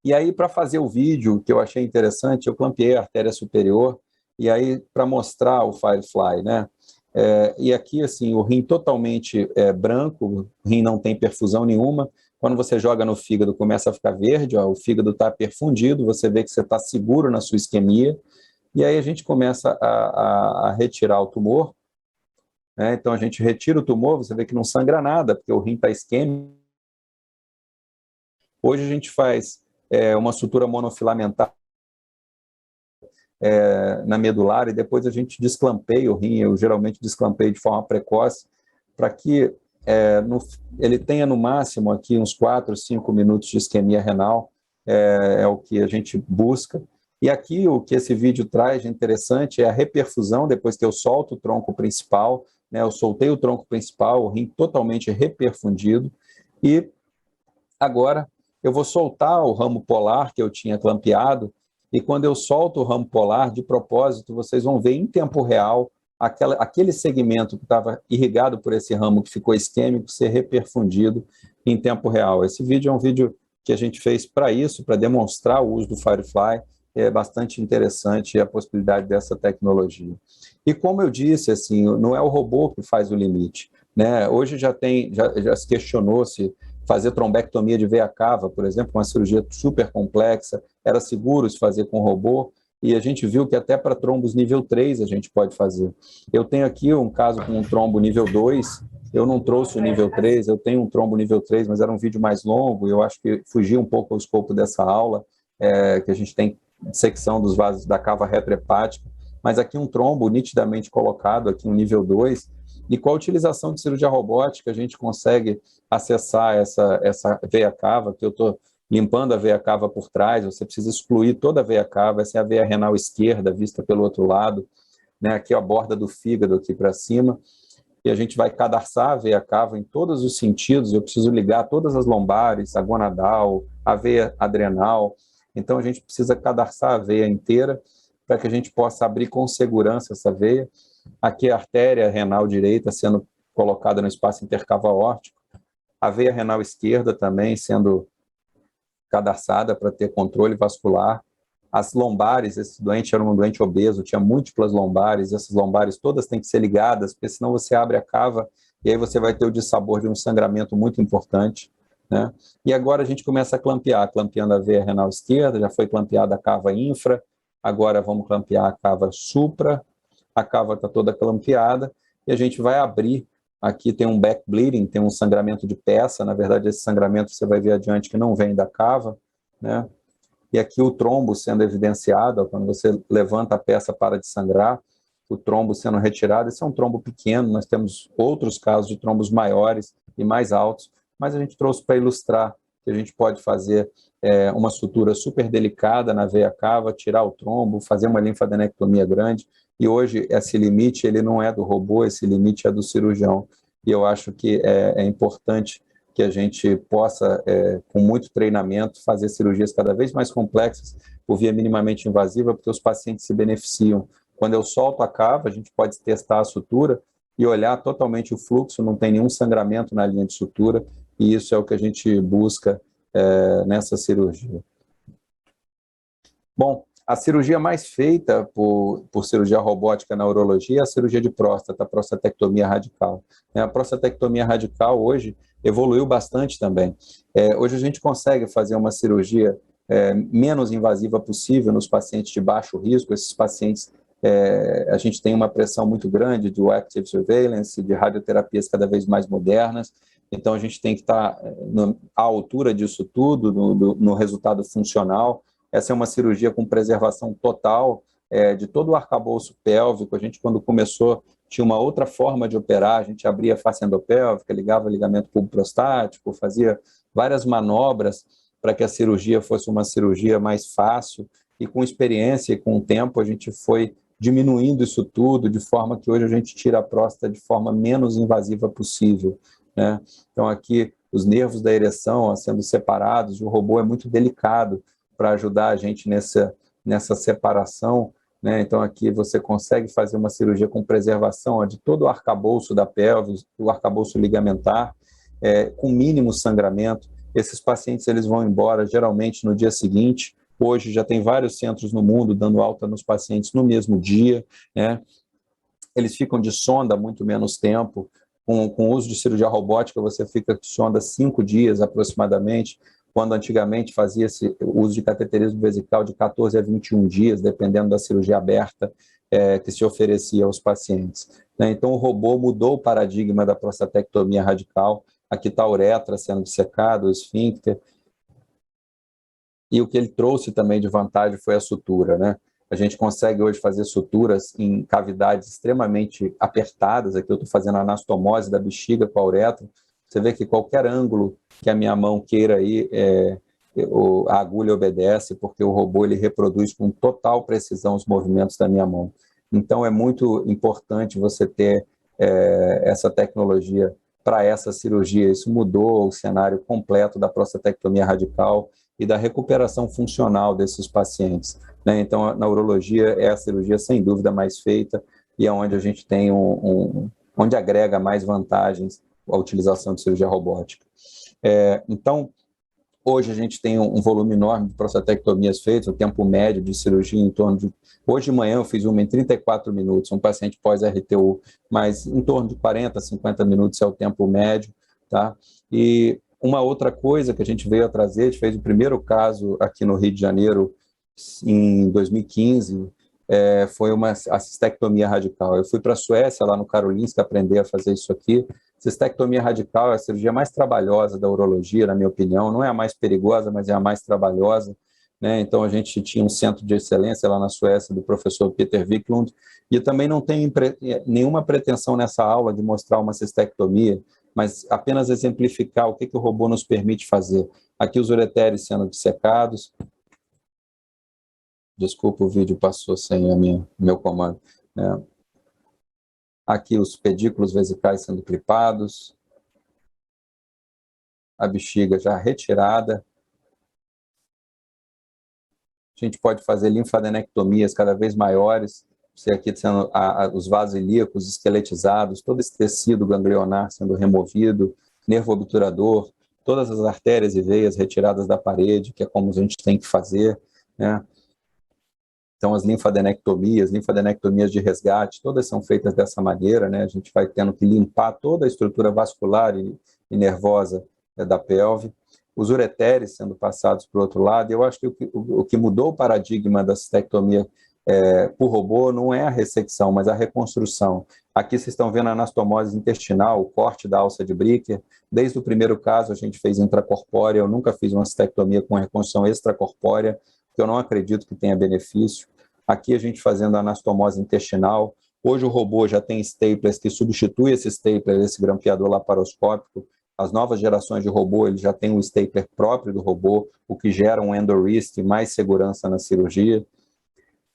Speaker 4: e aí para fazer o vídeo, que eu achei interessante, eu clampeei a artéria superior, e aí para mostrar o Firefly, né? E aqui assim, o rim totalmente branco, o rim não tem perfusão nenhuma. Quando você joga no fígado começa a ficar verde, ó, o fígado está perfundido, você vê que você está seguro na sua isquemia, e aí a gente começa a retirar o tumor, né? Então a gente retira o tumor, você vê que não sangra nada, porque o rim está isquêmico. Hoje a gente faz uma sutura monofilamentar na medular, e depois a gente desclampeia o rim, eu geralmente desclampeio de forma precoce, para que ele tenha no máximo aqui uns 4, 5 minutos de isquemia renal, é o que a gente busca. E aqui o que esse vídeo traz de interessante é a reperfusão, depois que eu solto o tronco principal, né, eu soltei o tronco principal, o rim totalmente reperfundido, e agora eu vou soltar o ramo polar que eu tinha clampeado, e quando eu solto o ramo polar, de propósito, vocês vão ver em tempo real aquele segmento que estava irrigado por esse ramo que ficou isquêmico ser reperfundido em tempo real. Esse vídeo é um vídeo que a gente fez para isso, para demonstrar o uso do Firefly. É bastante interessante a possibilidade dessa tecnologia. E como eu disse, assim, não é o robô que faz o limite, né? Hoje já se questionou se fazer trombectomia de veia cava, por exemplo, uma cirurgia super complexa, era seguro se fazer com robô, e a gente viu que até para trombos nível 3 a gente pode fazer. Eu tenho aqui um caso com um trombo nível 2, eu não trouxe o nível 3, eu tenho um trombo nível 3, mas era um vídeo mais longo, e eu acho que fugi um pouco ao escopo dessa aula, que a gente tem dissecção dos vasos da cava retrohepática, mas aqui um trombo nitidamente colocado, aqui um nível 2, e com a utilização de cirurgia robótica a gente consegue acessar essa veia cava, que eu estou limpando a veia cava por trás, você precisa excluir toda a veia cava, essa é a veia renal esquerda, vista pelo outro lado, né? Aqui a borda do fígado aqui para cima, e a gente vai cadarçar a veia cava em todos os sentidos, eu preciso ligar todas as lombares, a gonadal, a veia adrenal, então a gente precisa cadarçar a veia inteira para que a gente possa abrir com segurança essa veia. Aqui a artéria renal direita sendo colocada no espaço intercava-órtico, a veia renal esquerda também sendo cadarçada para ter controle vascular. As lombares, esse doente era um doente obeso, tinha múltiplas lombares, essas lombares todas têm que ser ligadas, porque senão você abre a cava e aí você vai ter o dissabor de um sangramento muito importante, né? E agora a gente começa a clampear, clampeando a veia renal esquerda, já foi clampeada a cava infra, agora vamos clampear a cava supra, a cava está toda clampeada, e a gente vai abrir, aqui tem um back bleeding, tem um sangramento de peça, na verdade esse sangramento você vai ver adiante que não vem da cava, né? E aqui o trombo sendo evidenciado, quando você levanta a peça para de sangrar, o trombo sendo retirado. Esse é um trombo pequeno, nós temos outros casos de trombos maiores e mais altos, mas a gente trouxe para ilustrar que a gente pode fazer uma sutura super delicada na veia cava, tirar o trombo, fazer uma linfadenectomia grande, e hoje esse limite ele não é do robô, esse limite é do cirurgião. E eu acho que é importante que a gente possa, com muito treinamento, fazer cirurgias cada vez mais complexas por via minimamente invasiva, porque os pacientes se beneficiam. Quando eu solto a cava, a gente pode testar a sutura e olhar totalmente o fluxo, não tem nenhum sangramento na linha de sutura, e isso é o que a gente busca nessa cirurgia. Bom, a cirurgia mais feita por cirurgia robótica na urologia é a cirurgia de próstata, a prostatectomia radical. A prostatectomia radical hoje evoluiu bastante também. Hoje a gente consegue fazer uma cirurgia menos invasiva possível nos pacientes de baixo risco. Esses pacientes, a gente tem uma pressão muito grande do active surveillance, de radioterapias cada vez mais modernas, então a gente tem que estar à altura disso tudo, no resultado funcional. Essa é uma cirurgia com preservação total de todo o arcabouço pélvico. A gente, quando começou, tinha uma outra forma de operar, a gente abria a face endopélvica, ligava o ligamento puboprostático, fazia várias manobras para que a cirurgia fosse uma cirurgia mais fácil, e com experiência e com o tempo a gente foi diminuindo isso tudo, de forma que hoje a gente tira a próstata de forma menos invasiva possível, né? Então aqui os nervos da ereção sendo separados, o robô é muito delicado para ajudar a gente nessa separação, né? Então aqui você consegue fazer uma cirurgia com preservação de todo o arcabouço da pelve, o arcabouço ligamentar, com mínimo sangramento. Esses pacientes eles vão embora geralmente no dia seguinte. Hoje já tem vários centros no mundo dando alta nos pacientes no mesmo dia, né? Eles ficam de sonda muito menos tempo. Com o uso de cirurgia robótica, você fica de sonda 5 dias aproximadamente, quando antigamente fazia-se o uso de cateterismo vesical de 14 a 21 dias, dependendo da cirurgia aberta que se oferecia aos pacientes, né? Então, o robô mudou o paradigma da prostatectomia radical. Aqui está a uretra sendo dissecada, o esfíncter, e o que ele trouxe também de vantagem foi a sutura, né? A gente consegue hoje fazer suturas em cavidades extremamente apertadas. Aqui eu estou fazendo a anastomose da bexiga com a uretra. Você vê que qualquer ângulo que a minha mão queira ir, a agulha obedece, porque o robô ele reproduz com total precisão os movimentos da minha mão. Então é muito importante você ter essa tecnologia para essa cirurgia. Isso mudou o cenário completo da prostatectomia radical e da recuperação funcional desses pacientes, né? Então, na urologia é a cirurgia sem dúvida mais feita e é onde a gente tem onde agrega mais vantagens a utilização de cirurgia robótica. Então, hoje a gente tem um volume enorme de prostatectomias feitas, o tempo médio de cirurgia em torno de... Hoje de manhã eu fiz uma em 34 minutos, um paciente pós-RTU, mas em torno de 40, 50 minutos é o tempo médio, tá? E uma outra coisa que a gente veio a trazer, a gente fez o primeiro caso aqui no Rio de Janeiro em 2015, foi a cistectomia radical. Eu fui para a Suécia, lá no Karolinska, aprender a fazer isso aqui. Cistectomia radical é a cirurgia mais trabalhosa da urologia, na minha opinião. Não é a mais perigosa, mas é a mais trabalhosa, né? Então, a gente tinha um centro de excelência lá na Suécia, do professor Peter Wiklund, e eu também não tenho nenhuma pretensão nessa aula de mostrar uma cistectomia, mas apenas exemplificar o que o robô nos permite fazer. Aqui os ureteres sendo dissecados. Desculpa, o vídeo passou sem meu comando, né? Aqui os pedículos vesicais sendo clipados. A bexiga já retirada. A gente pode fazer linfadenectomias cada vez maiores. Você aqui sendo os vasos ilíacos esqueletizados, todo esse tecido ganglionar sendo removido, nervo obturador, todas as artérias e veias retiradas da parede, que é como a gente tem que fazer, né? Então, as linfadenectomias de resgate, todas são feitas dessa maneira, né? A gente vai tendo que limpar toda a estrutura vascular e nervosa da pelve. Os ureteres sendo passados para o outro lado. Eu acho que o que mudou o paradigma da cistectomia por robô não é a ressecção, mas a reconstrução. Aqui vocês estão vendo a anastomose intestinal, o corte da alça de Bricker. Desde o primeiro caso a gente fez intracorpórea, eu nunca fiz uma cistectomia com reconstrução extracorpórea. porque eu não acredito que tenha benefício. Aqui a gente fazendo anastomose intestinal. Hoje o robô já tem staplers que substituem esse stapler, esse grampeador laparoscópico. As novas gerações de robô, ele já tem um stapler próprio do robô, o que gera um endorist e mais segurança na cirurgia.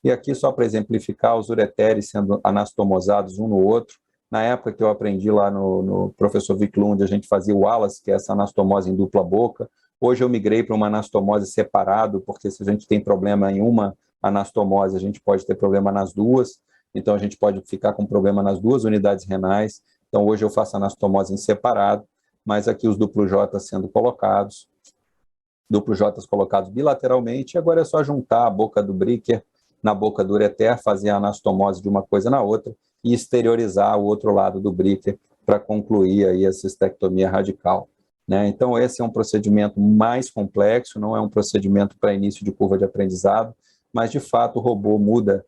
Speaker 4: E aqui, só para exemplificar, os ureteres sendo anastomosados um no outro. Na época que eu aprendi lá no professor Wiklund, a gente fazia o Wallace, que é essa anastomose em dupla boca. Hoje eu migrei para uma anastomose separado, porque se a gente tem problema em uma anastomose, a gente pode ter problema nas duas. Então, a gente pode ficar com problema nas duas unidades renais. Então, hoje eu faço anastomose em separado, mas aqui os duplos J sendo colocados, duplos J colocados bilateralmente. Agora é só juntar a boca do Bricker na boca do ureter, fazer a anastomose de uma coisa na outra e exteriorizar o outro lado do Bricker para concluir aí a cistectomia radical. Né? Então, esse é um procedimento mais complexo, não é um procedimento para início de curva de aprendizado, mas, de fato, o robô muda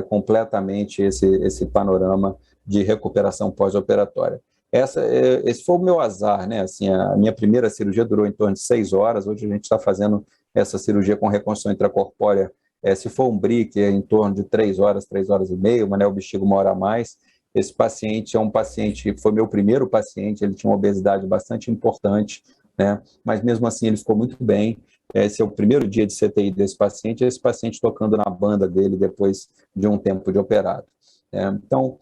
Speaker 4: completamente esse panorama de recuperação pós-operatória. Esse foi o meu azar, né? Assim, a minha primeira cirurgia durou em torno de 6 horas, hoje a gente está fazendo essa cirurgia com reconstrução intracorpórea, se for um BRIC, é em torno de 3 horas e meia, o anel bexiga 1 hora a mais. Esse paciente é um paciente, foi meu primeiro paciente, ele tinha uma obesidade bastante importante, né? Mas mesmo assim ele ficou muito bem. Esse é o primeiro dia de CTI desse paciente, esse paciente tocando na banda dele depois de um tempo de operado. Então,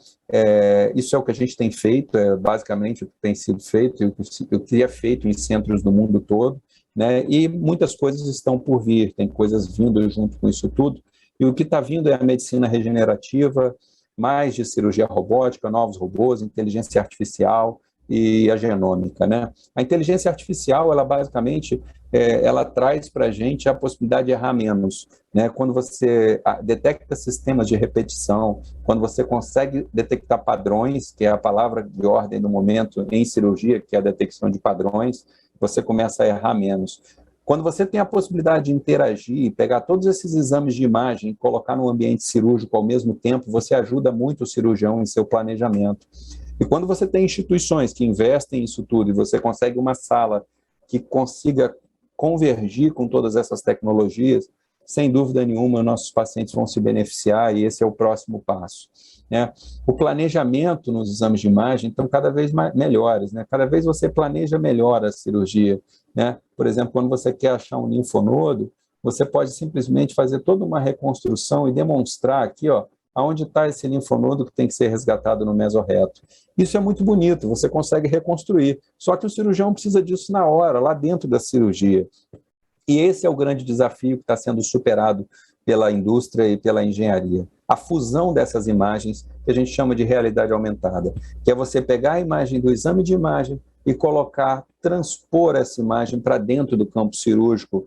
Speaker 4: isso é o que a gente tem feito, basicamente o que tem sido feito, e o que é feito em centros do mundo todo, né? E muitas coisas estão por vir, tem coisas vindo junto com isso tudo, e o que está vindo é a medicina regenerativa, mais de cirurgia robótica, novos robôs, inteligência artificial e a genômica, né? A inteligência artificial, ela basicamente, ela traz para a gente a possibilidade de errar menos, né? Quando você detecta sistemas de repetição, quando você consegue detectar padrões, que é a palavra de ordem do momento em cirurgia, que é a detecção de padrões, você começa a errar menos. Quando você tem a possibilidade de interagir, pegar todos esses exames de imagem e colocar no ambiente cirúrgico ao mesmo tempo, você ajuda muito o cirurgião em seu planejamento. E quando você tem instituições que investem nisso tudo e você consegue uma sala que consiga convergir com todas essas tecnologias, sem dúvida nenhuma, nossos pacientes vão se beneficiar e esse é o próximo passo. Né? O planejamento nos exames de imagem estão cada vez melhores, né? Cada vez você planeja melhor a cirurgia. Né? Por exemplo, quando você quer achar um linfonodo, você pode simplesmente fazer toda uma reconstrução e demonstrar aqui, ó, aonde está esse linfonodo que tem que ser resgatado no mesorreto. Isso é muito bonito, você consegue reconstruir. Só que o cirurgião precisa disso na hora, lá dentro da cirurgia. E esse é o grande desafio que está sendo superado pela indústria e pela engenharia. A fusão dessas imagens, que a gente chama de realidade aumentada, que é você pegar a imagem do exame de imagem e colocar, transpor essa imagem para dentro do campo cirúrgico,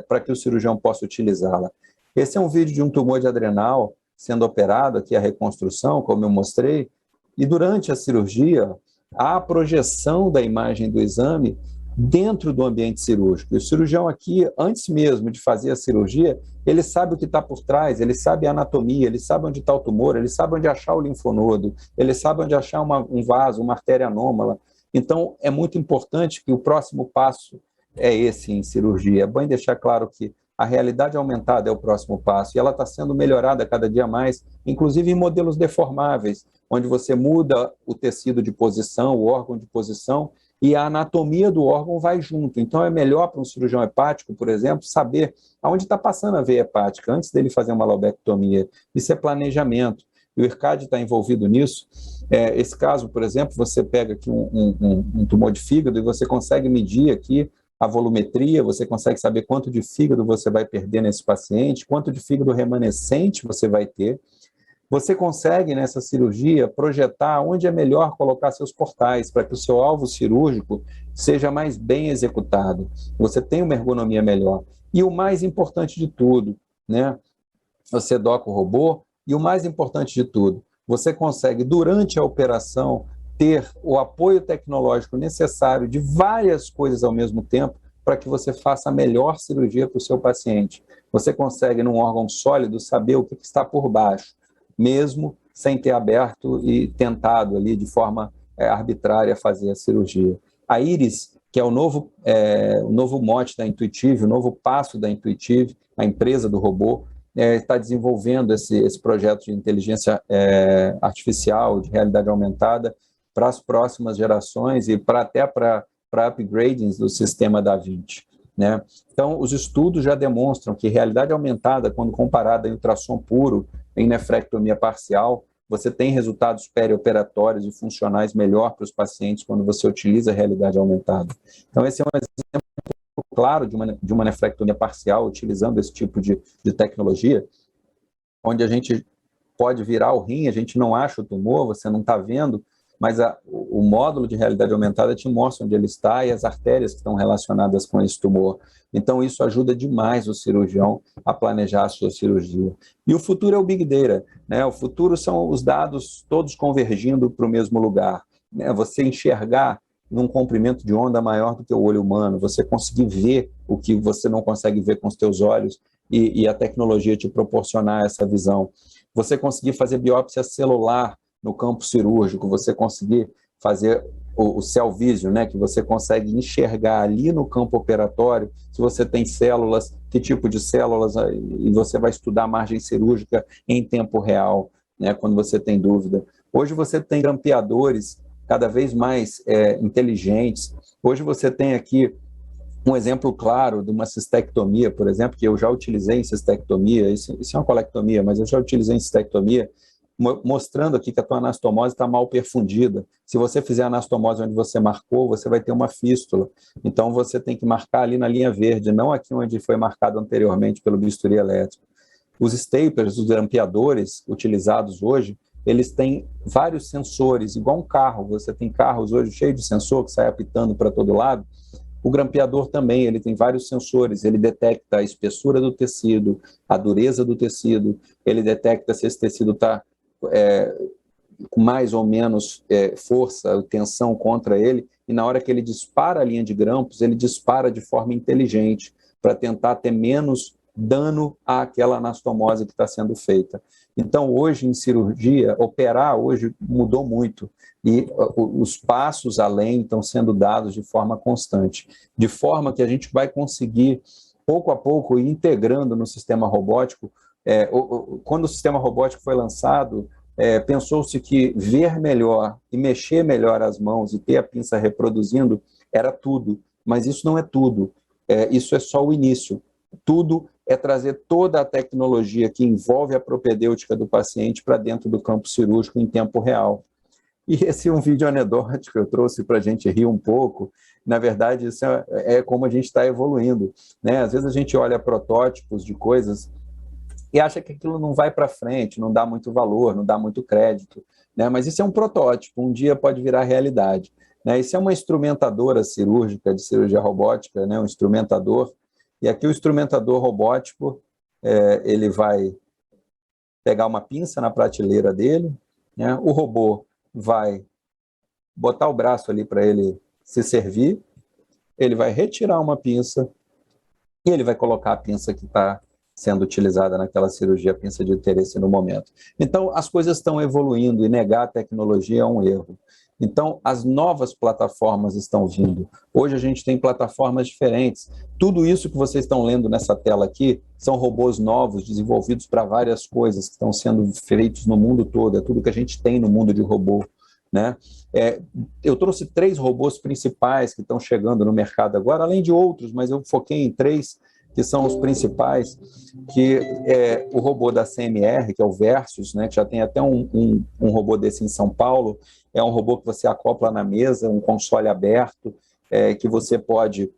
Speaker 4: para que o cirurgião possa utilizá-la. Esse é um vídeo de um tumor de adrenal sendo operado, aqui a reconstrução, como eu mostrei, e durante a cirurgia, há a projeção da imagem do exame dentro do ambiente cirúrgico. E o cirurgião aqui, antes mesmo de fazer a cirurgia, ele sabe o que está por trás, ele sabe a anatomia, ele sabe onde está o tumor, ele sabe onde achar o linfonodo, ele sabe onde achar um vaso, uma artéria anômala. Então, é muito importante que o próximo passo é esse em cirurgia. É bom deixar claro que a realidade aumentada é o próximo passo e ela está sendo melhorada cada dia mais, inclusive em modelos deformáveis, onde você muda o tecido de posição, o órgão de posição, e a anatomia do órgão vai junto. Então, é melhor para um cirurgião hepático, por exemplo, saber aonde está passando a veia hepática, antes dele fazer uma lobectomia. Isso é planejamento. E o IRCAD está envolvido nisso. Esse caso, por exemplo, você pega aqui um tumor de fígado e você consegue medir aqui a volumetria, você consegue saber quanto de fígado você vai perder nesse paciente, quanto de fígado remanescente você vai ter. Você consegue, nessa cirurgia, projetar onde é melhor colocar seus portais para que o seu alvo cirúrgico seja mais bem executado. Você tem uma ergonomia melhor. E o mais importante de tudo, né? Você doca o robô e o mais importante de tudo, você consegue, durante a operação, ter o apoio tecnológico necessário de várias coisas ao mesmo tempo para que você faça a melhor cirurgia para o seu paciente. Você consegue, num órgão sólido, saber o que está por baixo, mesmo sem ter aberto e tentado ali de forma arbitrária fazer a cirurgia. A íris que é o novo mote da Intuitive, o novo passo da Intuitive, a empresa do robô, está desenvolvendo esse projeto de inteligência artificial, de realidade aumentada, para as próximas gerações e até para upgradings do sistema Da Vinci, né? Então, os estudos já demonstram que realidade aumentada, quando comparada em ultrassom puro, em nefrectomia parcial, você tem resultados perioperatórios e funcionais melhor para os pacientes quando você utiliza a realidade aumentada. Então, esse é um exemplo claro de uma nefrectomia parcial, utilizando esse tipo de tecnologia, onde a gente pode virar o rim, a gente não acha o tumor, você não está vendo, mas o módulo de realidade aumentada te mostra onde ele está e as artérias que estão relacionadas com esse tumor. Então, isso ajuda demais o cirurgião a planejar a sua cirurgia. E o futuro é o Big Data, né? O futuro são os dados todos convergindo para o mesmo lugar, né? Você enxergar num comprimento de onda maior do que o olho humano, você conseguir ver o que você não consegue ver com os teus olhos e a tecnologia te proporcionar essa visão. Você conseguir fazer biópsia celular no campo cirúrgico, você conseguir fazer o cell vision, né, que você consegue enxergar ali no campo operatório, se você tem células, que tipo de células, e você vai estudar a margem cirúrgica em tempo real, né, quando você tem dúvida. Hoje você tem grampeadores cada vez mais inteligentes. Hoje você tem aqui um exemplo claro de uma cistectomia, por exemplo, que eu já utilizei em cistectomia, isso é uma colectomia, mas eu já utilizei em cistectomia, mostrando aqui que a tua anastomose está mal perfundida. Se você fizer a anastomose onde você marcou, você vai ter uma fístula. Então, você tem que marcar ali na linha verde, não aqui onde foi marcado anteriormente pelo bisturi elétrico. Os staplers, os grampeadores utilizados hoje, eles têm vários sensores, igual um carro. Você tem carros hoje cheios de sensor, que sai apitando para todo lado. O grampeador também, ele tem vários sensores, ele detecta a espessura do tecido, a dureza do tecido, ele detecta se esse tecido está com mais ou menos força, tensão contra ele, e na hora que ele dispara a linha de grampos, ele dispara de forma inteligente, para tentar ter menos dano àquela anastomose que está sendo feita. Então, hoje, em cirurgia, operar hoje mudou muito, e os passos além estão sendo dados de forma constante, de forma que a gente vai conseguir, pouco a pouco, ir integrando no sistema robótico. Quando o sistema robótico foi lançado, pensou-se que ver melhor e mexer melhor as mãos e ter a pinça reproduzindo era tudo, mas isso não é tudo, isso é só o início. Tudo é trazer toda a tecnologia que envolve a propedêutica do paciente para dentro do campo cirúrgico em tempo real. E esse é um vídeo anedótico que eu trouxe para a gente rir um pouco. Na verdade, isso é como a gente está evoluindo, né? Às vezes a gente olha protótipos de coisas e acha que aquilo não vai para frente, não dá muito valor, não dá muito crédito, né? Mas isso é um protótipo, um dia pode virar realidade, né? Isso é uma instrumentadora cirúrgica, de cirurgia robótica, né? Um instrumentador, e aqui o instrumentador robótico, ele vai pegar uma pinça na prateleira dele, né? O robô vai botar o braço ali para ele se servir, ele vai retirar uma pinça e ele vai colocar a pinça que está sendo utilizada naquela cirurgia, a pinça de interesse no momento. Então, as coisas estão evoluindo e negar a tecnologia é um erro. Então, as novas plataformas estão vindo. Hoje a gente tem plataformas diferentes. Tudo isso que vocês estão lendo nessa tela aqui são robôs novos, desenvolvidos para várias coisas que estão sendo feitos no mundo todo. É tudo que a gente tem no mundo de robô, né? Eu trouxe 3 robôs principais que estão chegando no mercado agora, além de outros, mas eu foquei em 3 que são os principais, que é o robô da CMR, que é o Versus, né, que já tem até um robô desse em São Paulo. É um robô que você acopla na mesa, um console aberto, que você pode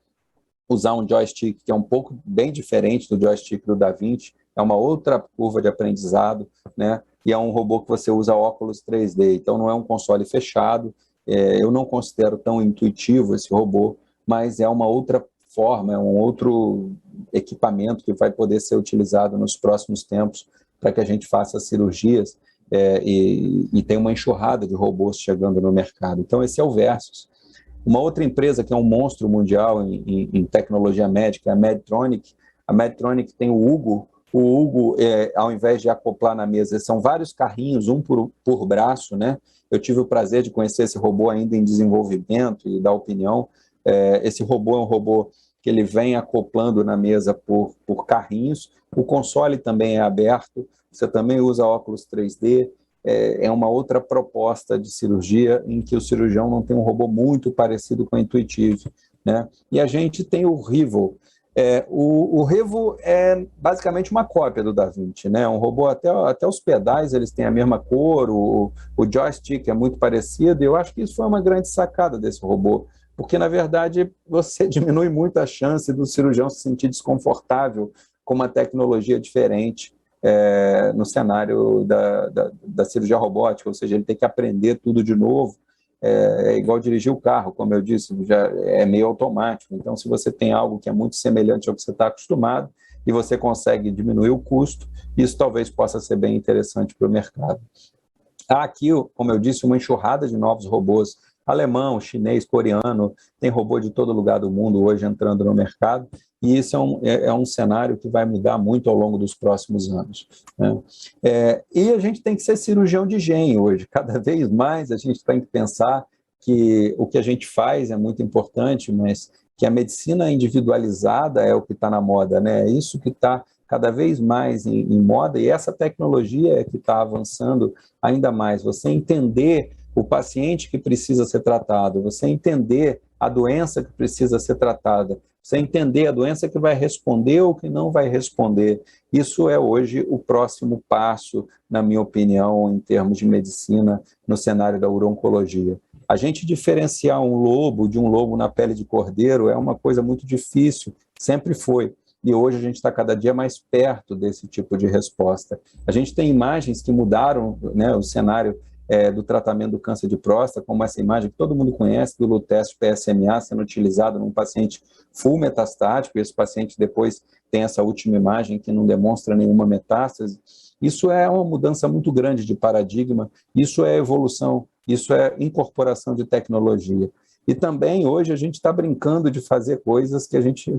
Speaker 4: usar um joystick que é um pouco bem diferente do joystick do Da Vinci, é uma outra curva de aprendizado, né, e é um robô que você usa óculos 3D, então não é um console fechado. Eu não considero tão intuitivo esse robô, mas é uma outra forma, é um outro equipamento que vai poder ser utilizado nos próximos tempos para que a gente faça cirurgias, e tem uma enxurrada de robôs chegando no mercado. Então, esse é o Versus. Uma outra empresa que é um monstro mundial em tecnologia médica é a Medtronic. A Medtronic tem o Hugo. O Hugo, ao invés de acoplar na mesa, são vários carrinhos, um por braço, né? Eu tive o prazer de conhecer esse robô ainda em desenvolvimento e dar opinião. Esse robô é um robô que ele vem acoplando na mesa por carrinhos. O console também é aberto, você também usa óculos 3D. É uma outra proposta de cirurgia em que o cirurgião não tem um robô muito parecido com o Intuitive, né? E a gente tem o Rivo. O Revo é basicamente uma cópia do Da Vinci, né? Um robô, até os pedais eles têm a mesma cor, o joystick é muito parecido, e eu acho que isso foi uma grande sacada desse robô, porque, na verdade, você diminui muito a chance do cirurgião se sentir desconfortável com uma tecnologia diferente no cenário da cirurgia robótica, ou seja, ele tem que aprender tudo de novo. É igual dirigir o carro, como eu disse, já é meio automático. Então, se você tem algo que é muito semelhante ao que você está acostumado e você consegue diminuir o custo, isso talvez possa ser bem interessante para o mercado. Há aqui, como eu disse, uma enxurrada de novos robôs, alemão, chinês, coreano, tem robô de todo lugar do mundo hoje entrando no mercado, e isso é um cenário que vai mudar muito ao longo dos próximos anos, né? E a gente tem que ser cirurgião de engenho hoje, cada vez mais a gente tem que pensar que o que a gente faz é muito importante, mas que a medicina individualizada é o que está na moda, né? É isso que está cada vez mais em moda, e essa tecnologia é que está avançando ainda mais. Você entender o paciente que precisa ser tratado, você entender a doença que precisa ser tratada, você entender a doença que vai responder ou que não vai responder. Isso é hoje o próximo passo, na minha opinião, em termos de medicina no cenário da uro-oncologia. A gente diferenciar um lobo de um lobo na pele de cordeiro é uma coisa muito difícil, sempre foi. E hoje a gente está cada dia mais perto desse tipo de resposta. A gente tem imagens que mudaram, né, o cenário do tratamento do câncer de próstata, como essa imagem que todo mundo conhece, do teste PSMA sendo utilizado num paciente full metastático, e esse paciente depois tem essa última imagem que não demonstra nenhuma metástase. Isso é uma mudança muito grande de paradigma, isso é evolução, isso é incorporação de tecnologia. E também hoje a gente está brincando de fazer coisas que a gente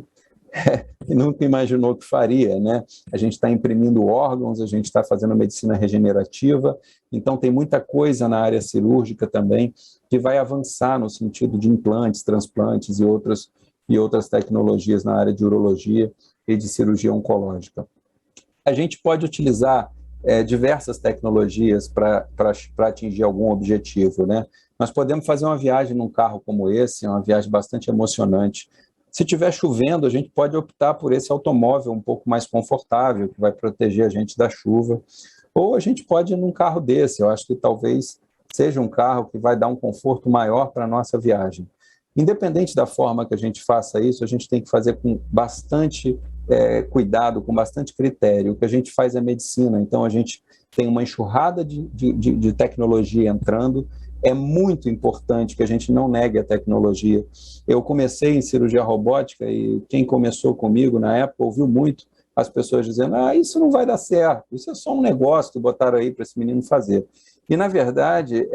Speaker 4: nunca imaginou que faria, né? A gente está imprimindo órgãos, a gente está fazendo medicina regenerativa, então tem muita coisa na área cirúrgica também que vai avançar no sentido de implantes, transplantes e outras tecnologias na área de urologia e de cirurgia oncológica. A gente pode utilizar diversas tecnologias para atingir algum objetivo, né? Nós podemos fazer uma viagem num carro como esse, uma viagem bastante emocionante. Se estiver chovendo, a gente pode optar por esse automóvel um pouco mais confortável, que vai proteger a gente da chuva. Ou a gente pode ir num carro desse, eu acho que talvez seja um carro que vai dar um conforto maior para a nossa viagem. Independente da forma que a gente faça isso, a gente tem que fazer com bastante cuidado, com bastante critério. O que a gente faz é medicina, então a gente tem uma enxurrada de tecnologia entrando. É muito importante que a gente não negue a tecnologia. Eu comecei em cirurgia robótica e quem começou comigo na época ouviu muito as pessoas dizendo: isso não vai dar certo, isso é só um negócio que botaram aí para esse menino fazer. E, na verdade,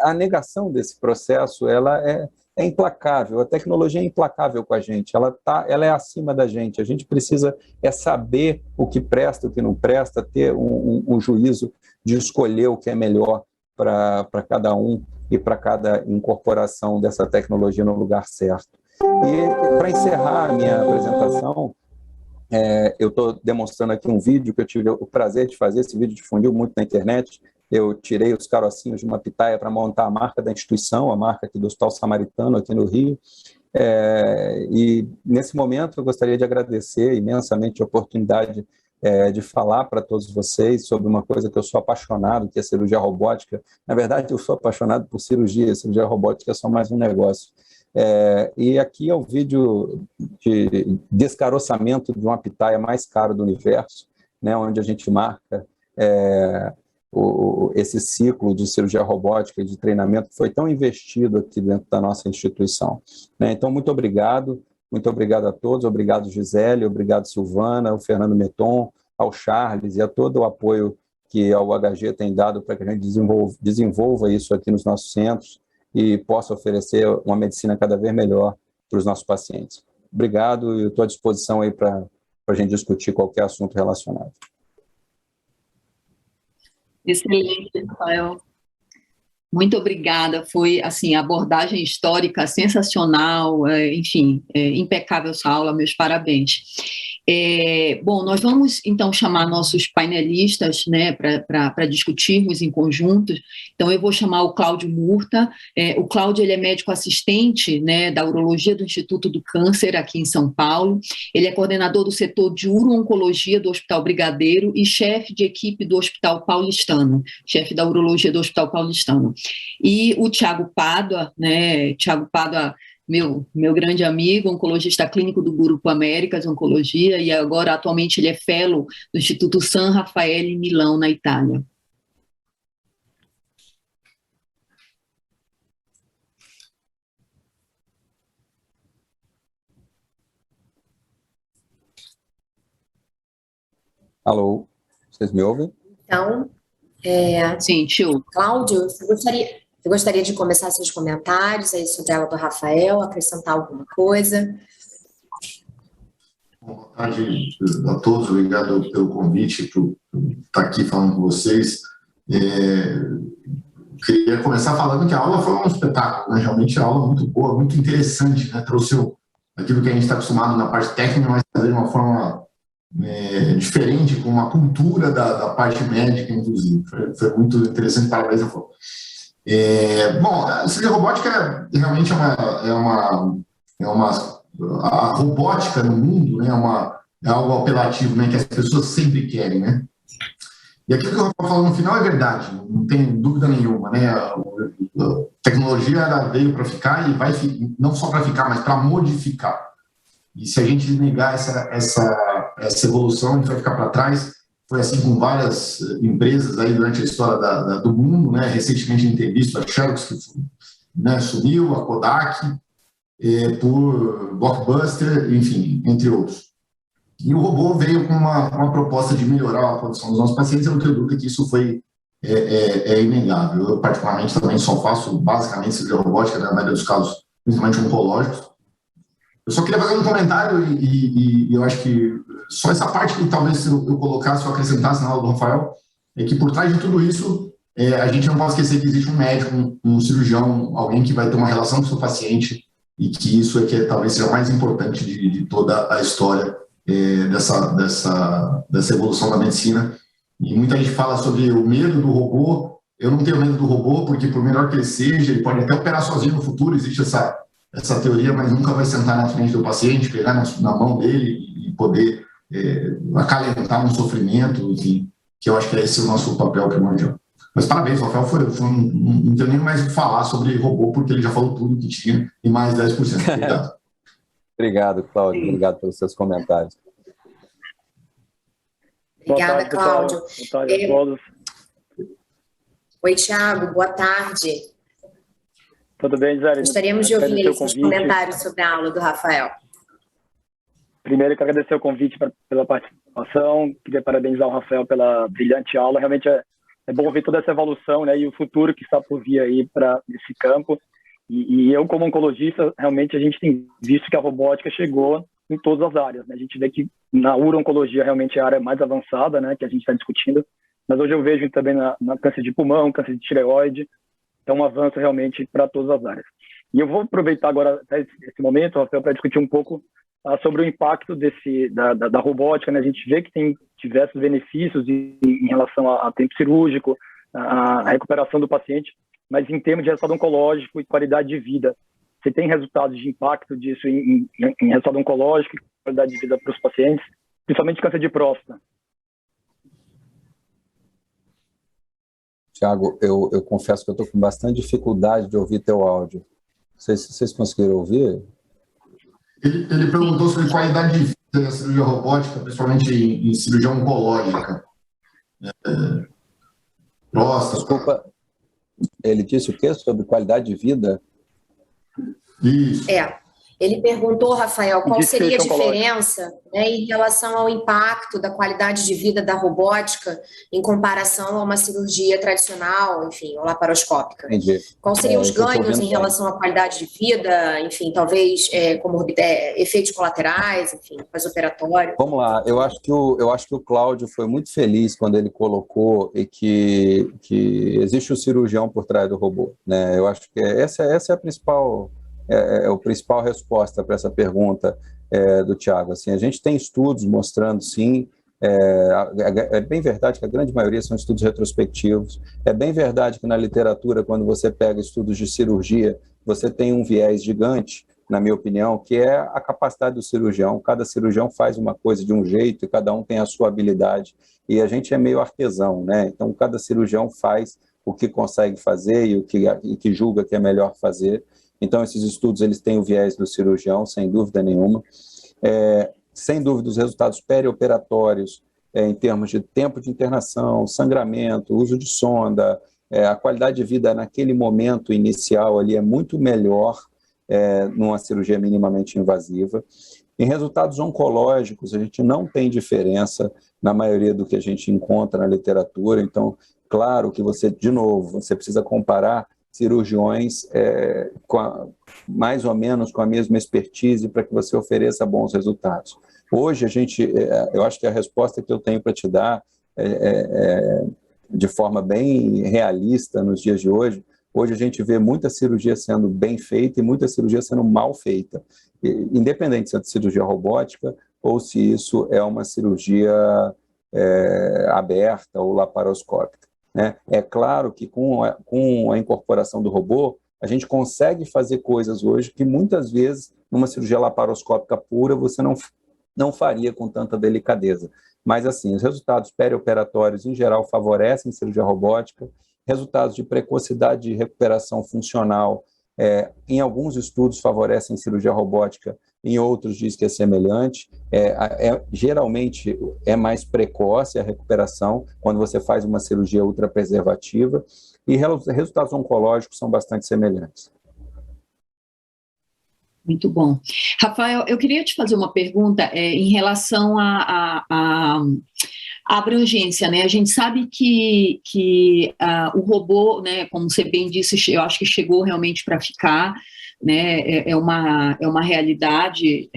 Speaker 4: a negação desse processo ela é implacável, a tecnologia é implacável com a gente, ela é acima da gente, a gente precisa saber o que presta, o que não presta, ter um juízo de escolher o que é melhor para cada um e para cada incorporação dessa tecnologia no lugar certo. E para encerrar a minha apresentação, eu estou demonstrando aqui um vídeo que eu tive o prazer de fazer. Esse vídeo difundiu muito na internet. Eu tirei os carocinhos de uma pitaia para montar a marca da instituição, a marca aqui do Hospital Samaritano, aqui no Rio. E nesse momento eu gostaria de agradecer imensamente a oportunidade de falar para todos vocês sobre uma coisa que eu sou apaixonado, que é cirurgia robótica. Na verdade, eu sou apaixonado por cirurgia robótica é só mais um negócio. E aqui é o vídeo de descaroçamento de uma pitaia mais cara do universo, né, onde a gente marca esse ciclo de cirurgia robótica e de treinamento que foi tão investido aqui dentro da nossa instituição, né? Então, muito obrigado a todos, obrigado Gisele, obrigado Silvana, ao Fernando Meton, ao Charles e a todo o apoio que a UHG tem dado para que a gente desenvolva isso aqui nos nossos centros e possa oferecer uma medicina cada vez melhor para os nossos pacientes. Obrigado e estou à disposição aí para a gente discutir qualquer assunto relacionado.
Speaker 3: Excelente, Rafael. Muito obrigada, foi assim, abordagem histórica sensacional, enfim, impecável essa aula, meus parabéns. Bom, nós vamos então chamar nossos painelistas, né, para discutirmos em conjunto. Então eu vou chamar o Cláudio Murta. O Cláudio, ele é médico assistente, né, da urologia do Instituto do Câncer aqui em São Paulo. Ele é coordenador do setor de uro-oncologia do Hospital Brigadeiro e chefe de equipe do Hospital Paulistano, chefe da urologia do Hospital Paulistano. E o Thiago Pádua, né, Thiago Pádua, meu grande amigo, oncologista clínico do Grupo Américas Oncologia, e agora atualmente ele é fellow do Instituto San Raffaele em Milão, na Itália.
Speaker 4: Alô, vocês me ouvem?
Speaker 2: Então,
Speaker 3: Sim, tio.
Speaker 2: Cláudio, você gostaria de começar seus comentários aí sobre a aula do Rafael, acrescentar alguma coisa?
Speaker 1: Boa tarde a todos, obrigado pelo convite, por estar aqui falando com vocês. Queria começar falando que a aula foi um espetáculo, né? Realmente a aula muito boa, muito interessante, né? Trouxe aquilo que a gente está acostumado na parte técnica, mas de uma forma diferente, com uma cultura da parte médica, inclusive. Foi muito interessante, parabéns a Rafael. Bom, a cirurgia robótica realmente a robótica no mundo, né, é algo apelativo, né, que as pessoas sempre querem, né? E aquilo que eu Rafael falou no final é verdade, não tem dúvida nenhuma, né? A tecnologia ela veio para ficar e vai não só para ficar, mas para modificar. E se a gente negar essa evolução, a gente vai ficar para trás. Foi assim com várias empresas aí durante a história do mundo, né? Recentemente a gente tem visto a Xerox, que, né, sumiu, a Kodak, por Blockbuster, enfim, entre outros. E o robô veio com uma proposta de melhorar a condição dos nossos pacientes. Eu não tenho dúvida que isso foi inegável. Eu, particularmente, também só faço basicamente cirurgia robótica, na maioria dos casos, principalmente oncológicos. Eu só queria fazer um comentário e eu acho que só essa parte que talvez eu colocasse ou acrescentasse na aula do Rafael, é que por trás de tudo isso, a gente não pode esquecer que existe um médico, um cirurgião, alguém que vai ter uma relação com o seu paciente e que isso é que talvez seja o mais importante de toda a história dessa evolução da medicina. E muita gente fala sobre o medo do robô. Eu não tenho medo do robô, porque por melhor que ele seja, ele pode até operar sozinho no futuro, existe essa teoria, mas nunca vai sentar na frente do paciente, pegar na mão dele e poder acalentar um sofrimento, enfim, que eu acho que esse é o nosso papel primordial. Mas parabéns, o Rafael não tenho nem mais o que falar sobre robô, porque ele já falou tudo que tinha, e mais 10%. Obrigado.
Speaker 4: Obrigado, Cláudio. Obrigado pelos seus comentários.
Speaker 2: Obrigada, Cláudio.
Speaker 5: Boa tarde a todos.
Speaker 2: Oi, Thiago, boa tarde.
Speaker 5: Tudo bem, Gisele?
Speaker 2: Gostaríamos de ouvir aí seus comentários sobre a aula do Rafael.
Speaker 5: Primeiro, eu quero agradecer o convite pela participação, queria parabenizar o Rafael pela brilhante aula. Realmente é bom ver toda essa evolução, né, e o futuro que está por vir aí para esse campo. E eu, como oncologista, realmente a gente tem visto que a robótica chegou em todas as áreas, né? A gente vê que na uro-oncologia realmente é a área mais avançada, né, que a gente está discutindo, mas hoje eu vejo também na câncer de pulmão, câncer de tireoide. É um avanço realmente para todas as áreas. E eu vou aproveitar agora esse momento, Rafael, para discutir um pouco sobre o impacto da robótica, né? A gente vê que tem diversos benefícios em relação a tempo cirúrgico, a recuperação do paciente, mas em termos de resultado oncológico e qualidade de vida, você tem resultados de impacto disso em resultado oncológico e qualidade de vida para os pacientes, principalmente câncer de próstata?
Speaker 4: Tiago, eu confesso que eu estou com bastante dificuldade de ouvir teu áudio. Vocês conseguiram ouvir?
Speaker 1: Ele perguntou sobre qualidade de vida da cirurgia robótica, principalmente em cirurgia oncológica. Próstata.
Speaker 4: Desculpa, ele disse o quê? Sobre qualidade de vida?
Speaker 1: Isso.
Speaker 2: Ele perguntou, Rafael, qual seria a
Speaker 5: Desfecho oncológico.
Speaker 2: diferença, né, em relação ao impacto da qualidade de vida da robótica em comparação a uma cirurgia tradicional, enfim, ou laparoscópica.
Speaker 4: Entendi.
Speaker 2: Quais seriam os
Speaker 4: Eu tô
Speaker 2: ganhos
Speaker 4: ouvindo
Speaker 2: em
Speaker 4: bem.
Speaker 2: relação à qualidade de vida, enfim, talvez efeitos colaterais, enfim, pós-operatório?
Speaker 4: Vamos lá, eu acho que o Cláudio foi muito feliz quando ele colocou que existe o cirurgião por trás do robô, né? Eu acho que essa é a principal resposta para essa pergunta do Thiago. Assim, a gente tem estudos mostrando, sim, é bem verdade que a grande maioria são estudos retrospectivos, é bem verdade que na literatura, quando você pega estudos de cirurgia, você tem um viés gigante, na minha opinião, que é a capacidade do cirurgião. Cada cirurgião faz uma coisa de um jeito e cada um tem a sua habilidade. E a gente é meio artesão, né? Então, cada cirurgião faz o que consegue fazer e o que julga que é melhor fazer. Então, esses estudos eles têm o viés do cirurgião, sem dúvida nenhuma. Sem dúvida, os resultados perioperatórios, em termos de tempo de internação, sangramento, uso de sonda, a qualidade de vida naquele momento inicial ali é muito melhor numa cirurgia minimamente invasiva. Em resultados oncológicos, a gente não tem diferença na maioria do que a gente encontra na literatura. Então, claro que de novo, você precisa comparar cirurgiões mais ou menos com a mesma expertise para que você ofereça bons resultados. Hoje, eu acho que a resposta que eu tenho para te dar de forma bem realista nos dias de hoje. Hoje a gente vê muita cirurgia sendo bem feita e muita cirurgia sendo mal feita, independente se é de cirurgia robótica ou se isso é uma cirurgia aberta ou laparoscópica, né? É claro que com a incorporação do robô, a gente consegue fazer coisas hoje que muitas vezes numa cirurgia laparoscópica pura você não faria com tanta delicadeza. Mas assim, os resultados perioperatórios em geral favorecem cirurgia robótica. Resultados de precocidade de recuperação funcional, em alguns estudos favorecem cirurgia robótica, em outros diz que é semelhante. Geralmente é mais precoce a recuperação quando você faz uma cirurgia ultrapreservativa e resultados oncológicos são bastante semelhantes.
Speaker 3: Muito bom. Rafael, eu queria te fazer uma pergunta em relação à abrangência, né? A gente sabe que o robô, né, como você bem disse, eu acho que chegou realmente para ficar, né? É uma realidade,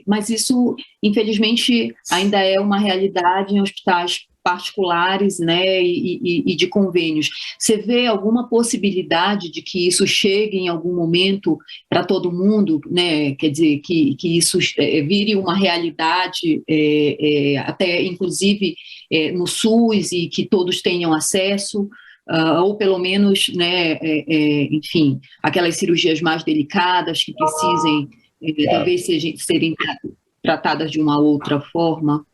Speaker 3: mas isso, infelizmente, ainda é uma realidade em hospitais particulares, né, e de convênios. Você vê alguma possibilidade de que isso chegue em algum momento para todo mundo, né? Quer dizer, que isso vire uma realidade, até inclusive no SUS, e que todos tenham acesso, ou pelo menos, né, enfim, aquelas cirurgias mais delicadas que precisem talvez serem tratadas de uma outra forma?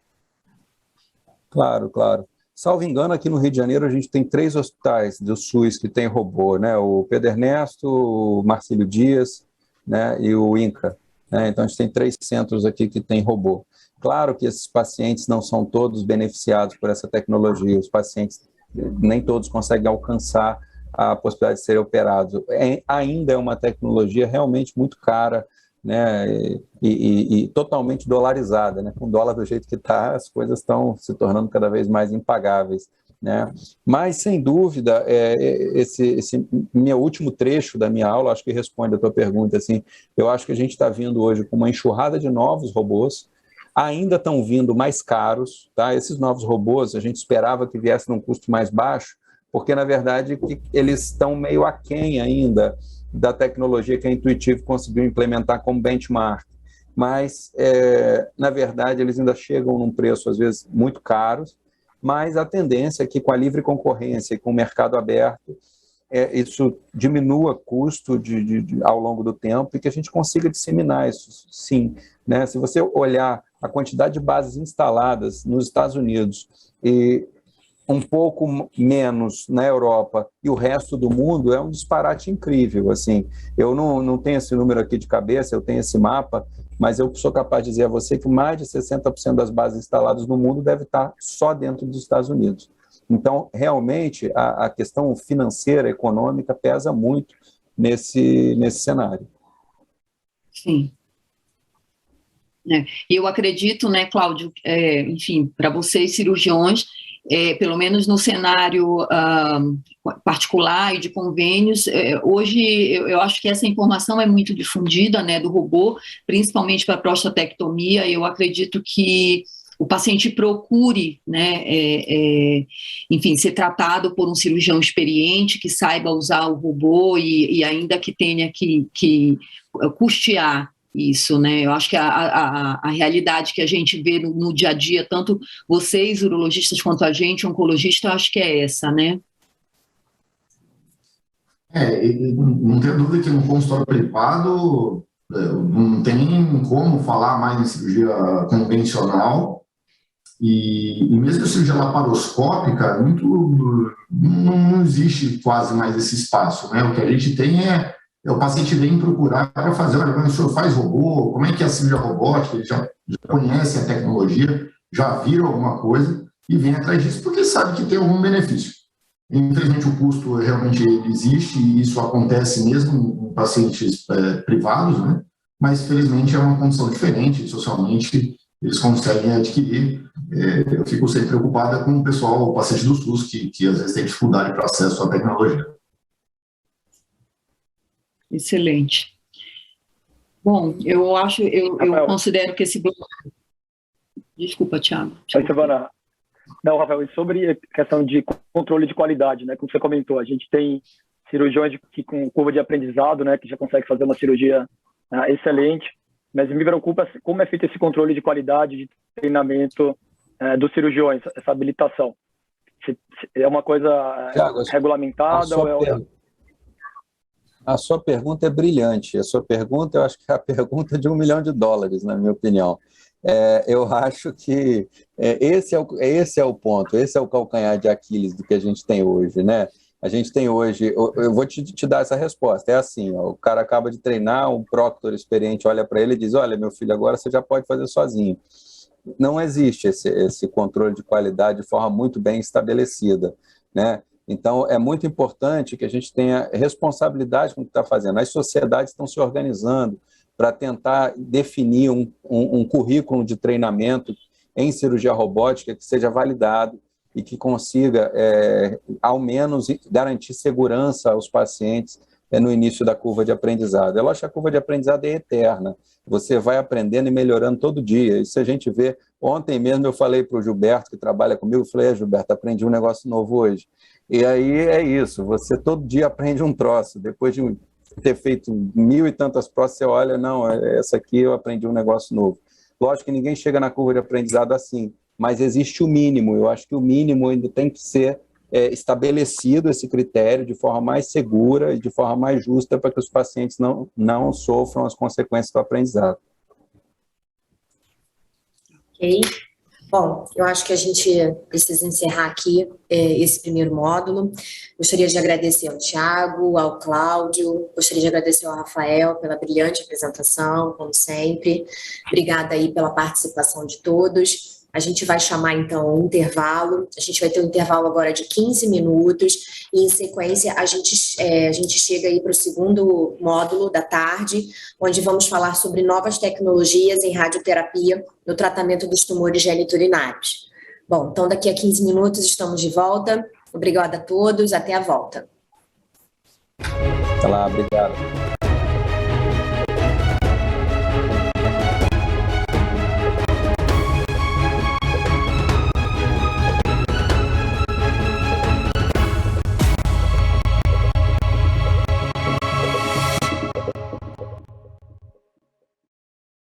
Speaker 4: Claro, claro. Salvo engano, aqui no Rio de Janeiro a gente tem 3 hospitais do SUS que tem robô, né? O Pedro Ernesto, o Marcílio Dias, né? E o INCA, né? Então a gente tem 3 centros aqui que tem robô. Claro que esses pacientes não são todos beneficiados por essa tecnologia, os pacientes nem todos conseguem alcançar a possibilidade de serem operados. Ainda é uma tecnologia realmente muito cara, né, e totalmente dolarizada, né? Com o dólar do jeito que está, as coisas estão se tornando cada vez mais impagáveis, né? Mas, sem dúvida, esse meu último trecho da minha aula, acho que responde a tua pergunta, assim, eu acho que a gente está vindo hoje com uma enxurrada de novos robôs, ainda estão vindo mais caros, tá? Esses novos robôs, a gente esperava que viessem num custo mais baixo, porque, na verdade, eles estão meio aquém ainda da tecnologia que a Intuitive conseguiu implementar como benchmark. Mas, na verdade, eles ainda chegam num preço, às vezes, muito caros, mas a tendência é que, com a livre concorrência e com o mercado aberto, isso diminua custo ao longo do tempo e que a gente consiga disseminar isso, sim, né? Se você olhar a quantidade de bases instaladas nos Estados Unidos e um pouco menos na Europa e o resto do mundo, é um disparate incrível. Assim, eu não tenho esse número aqui de cabeça, eu tenho esse mapa, mas eu sou capaz de dizer a você que mais de 60% das bases instaladas no mundo deve estar só dentro dos Estados Unidos. Então, realmente, a questão financeira, econômica, pesa muito nesse cenário.
Speaker 3: Sim. E eu acredito, né, Cláudio, enfim, para vocês cirurgiões, pelo menos no cenário particular e de convênios, hoje eu acho que essa informação é muito difundida, né, do robô, principalmente para a prostatectomia. Eu acredito que o paciente procure, né, enfim, ser tratado por um cirurgião experiente que saiba usar o robô e ainda que tenha que custear isso, né? Eu acho que a realidade que a gente vê no dia a dia, tanto vocês, urologistas, quanto a gente, oncologista, eu acho que é essa, né?
Speaker 1: Não tenho dúvida que no consultório privado não tem como falar mais em cirurgia convencional e mesmo a cirurgia laparoscópica, não existe quase mais esse espaço, né? O que a gente tem o paciente vem procurar para fazer, olha, o senhor faz robô, como é que é a cirurgia robótica, ele já conhece a tecnologia, já viram alguma coisa e vem atrás disso porque sabe que tem algum benefício. Infelizmente, o custo realmente existe e isso acontece mesmo em pacientes privados, né? Mas, felizmente, é uma condição diferente, socialmente, eles conseguem adquirir. Eu fico sempre preocupada com o pessoal, o paciente do SUS, que às vezes tem dificuldade para acesso à tecnologia.
Speaker 3: Excelente. Bom, eu considero que esse bloco... Desculpa, Thiago.
Speaker 5: Oi, Silvana. Não, Rafael, e sobre a questão de controle de qualidade, né, como você comentou, a gente tem cirurgiões com curva de aprendizado, né, que já consegue fazer uma cirurgia excelente, mas me preocupa como é feito esse controle de qualidade de treinamento dos cirurgiões, essa habilitação. É uma coisa
Speaker 4: Thiago,
Speaker 5: regulamentada
Speaker 4: A sua pergunta é brilhante. A sua pergunta, eu acho que é a pergunta de $1 milhão, na minha opinião. Eu acho que esse é o ponto, esse é o calcanhar de Aquiles do que a gente tem hoje, né? A gente tem hoje, eu vou te dar essa resposta, é assim, ó, o cara acaba de treinar, um proctor experiente olha para ele e diz, olha, meu filho, agora você já pode fazer sozinho. Não existe esse controle de qualidade de forma muito bem estabelecida, né? Então, é muito importante que a gente tenha responsabilidade com o que está fazendo. As sociedades estão se organizando para tentar definir um currículo de treinamento em cirurgia robótica que seja validado e que consiga, ao menos, garantir segurança aos pacientes no início da curva de aprendizado. É lógico que a curva de aprendizado é eterna. Você vai aprendendo e melhorando todo dia. Isso a gente vê. Ontem mesmo eu falei para o Gilberto, que trabalha comigo, eu falei, Gilberto, aprendi um negócio novo hoje. E aí é isso, você todo dia aprende um troço. Depois de ter feito 1000 e tantas provas, você olha, não, essa aqui eu aprendi um negócio novo. Lógico que ninguém chega na curva de aprendizado assim, mas existe o mínimo. Eu acho que o mínimo ainda tem que ser estabelecido, esse critério, de forma mais segura e de forma mais justa para que os pacientes não sofram as consequências do aprendizado.
Speaker 2: Ok. Bom, eu acho que a gente precisa encerrar aqui esse primeiro módulo. Gostaria de agradecer ao Thiago, ao Cláudio, gostaria de agradecer ao Rafael pela brilhante apresentação, como sempre. Obrigada aí pela participação de todos. A gente vai chamar, então, um intervalo. A gente vai ter um intervalo agora de 15 minutos e, em sequência, a gente chega aí para o segundo módulo da tarde, onde vamos falar sobre novas tecnologias em radioterapia no tratamento dos tumores geniturinários. Bom, então, daqui a 15 minutos estamos de volta. Obrigada a todos. Até a volta.
Speaker 4: Até lá, obrigado.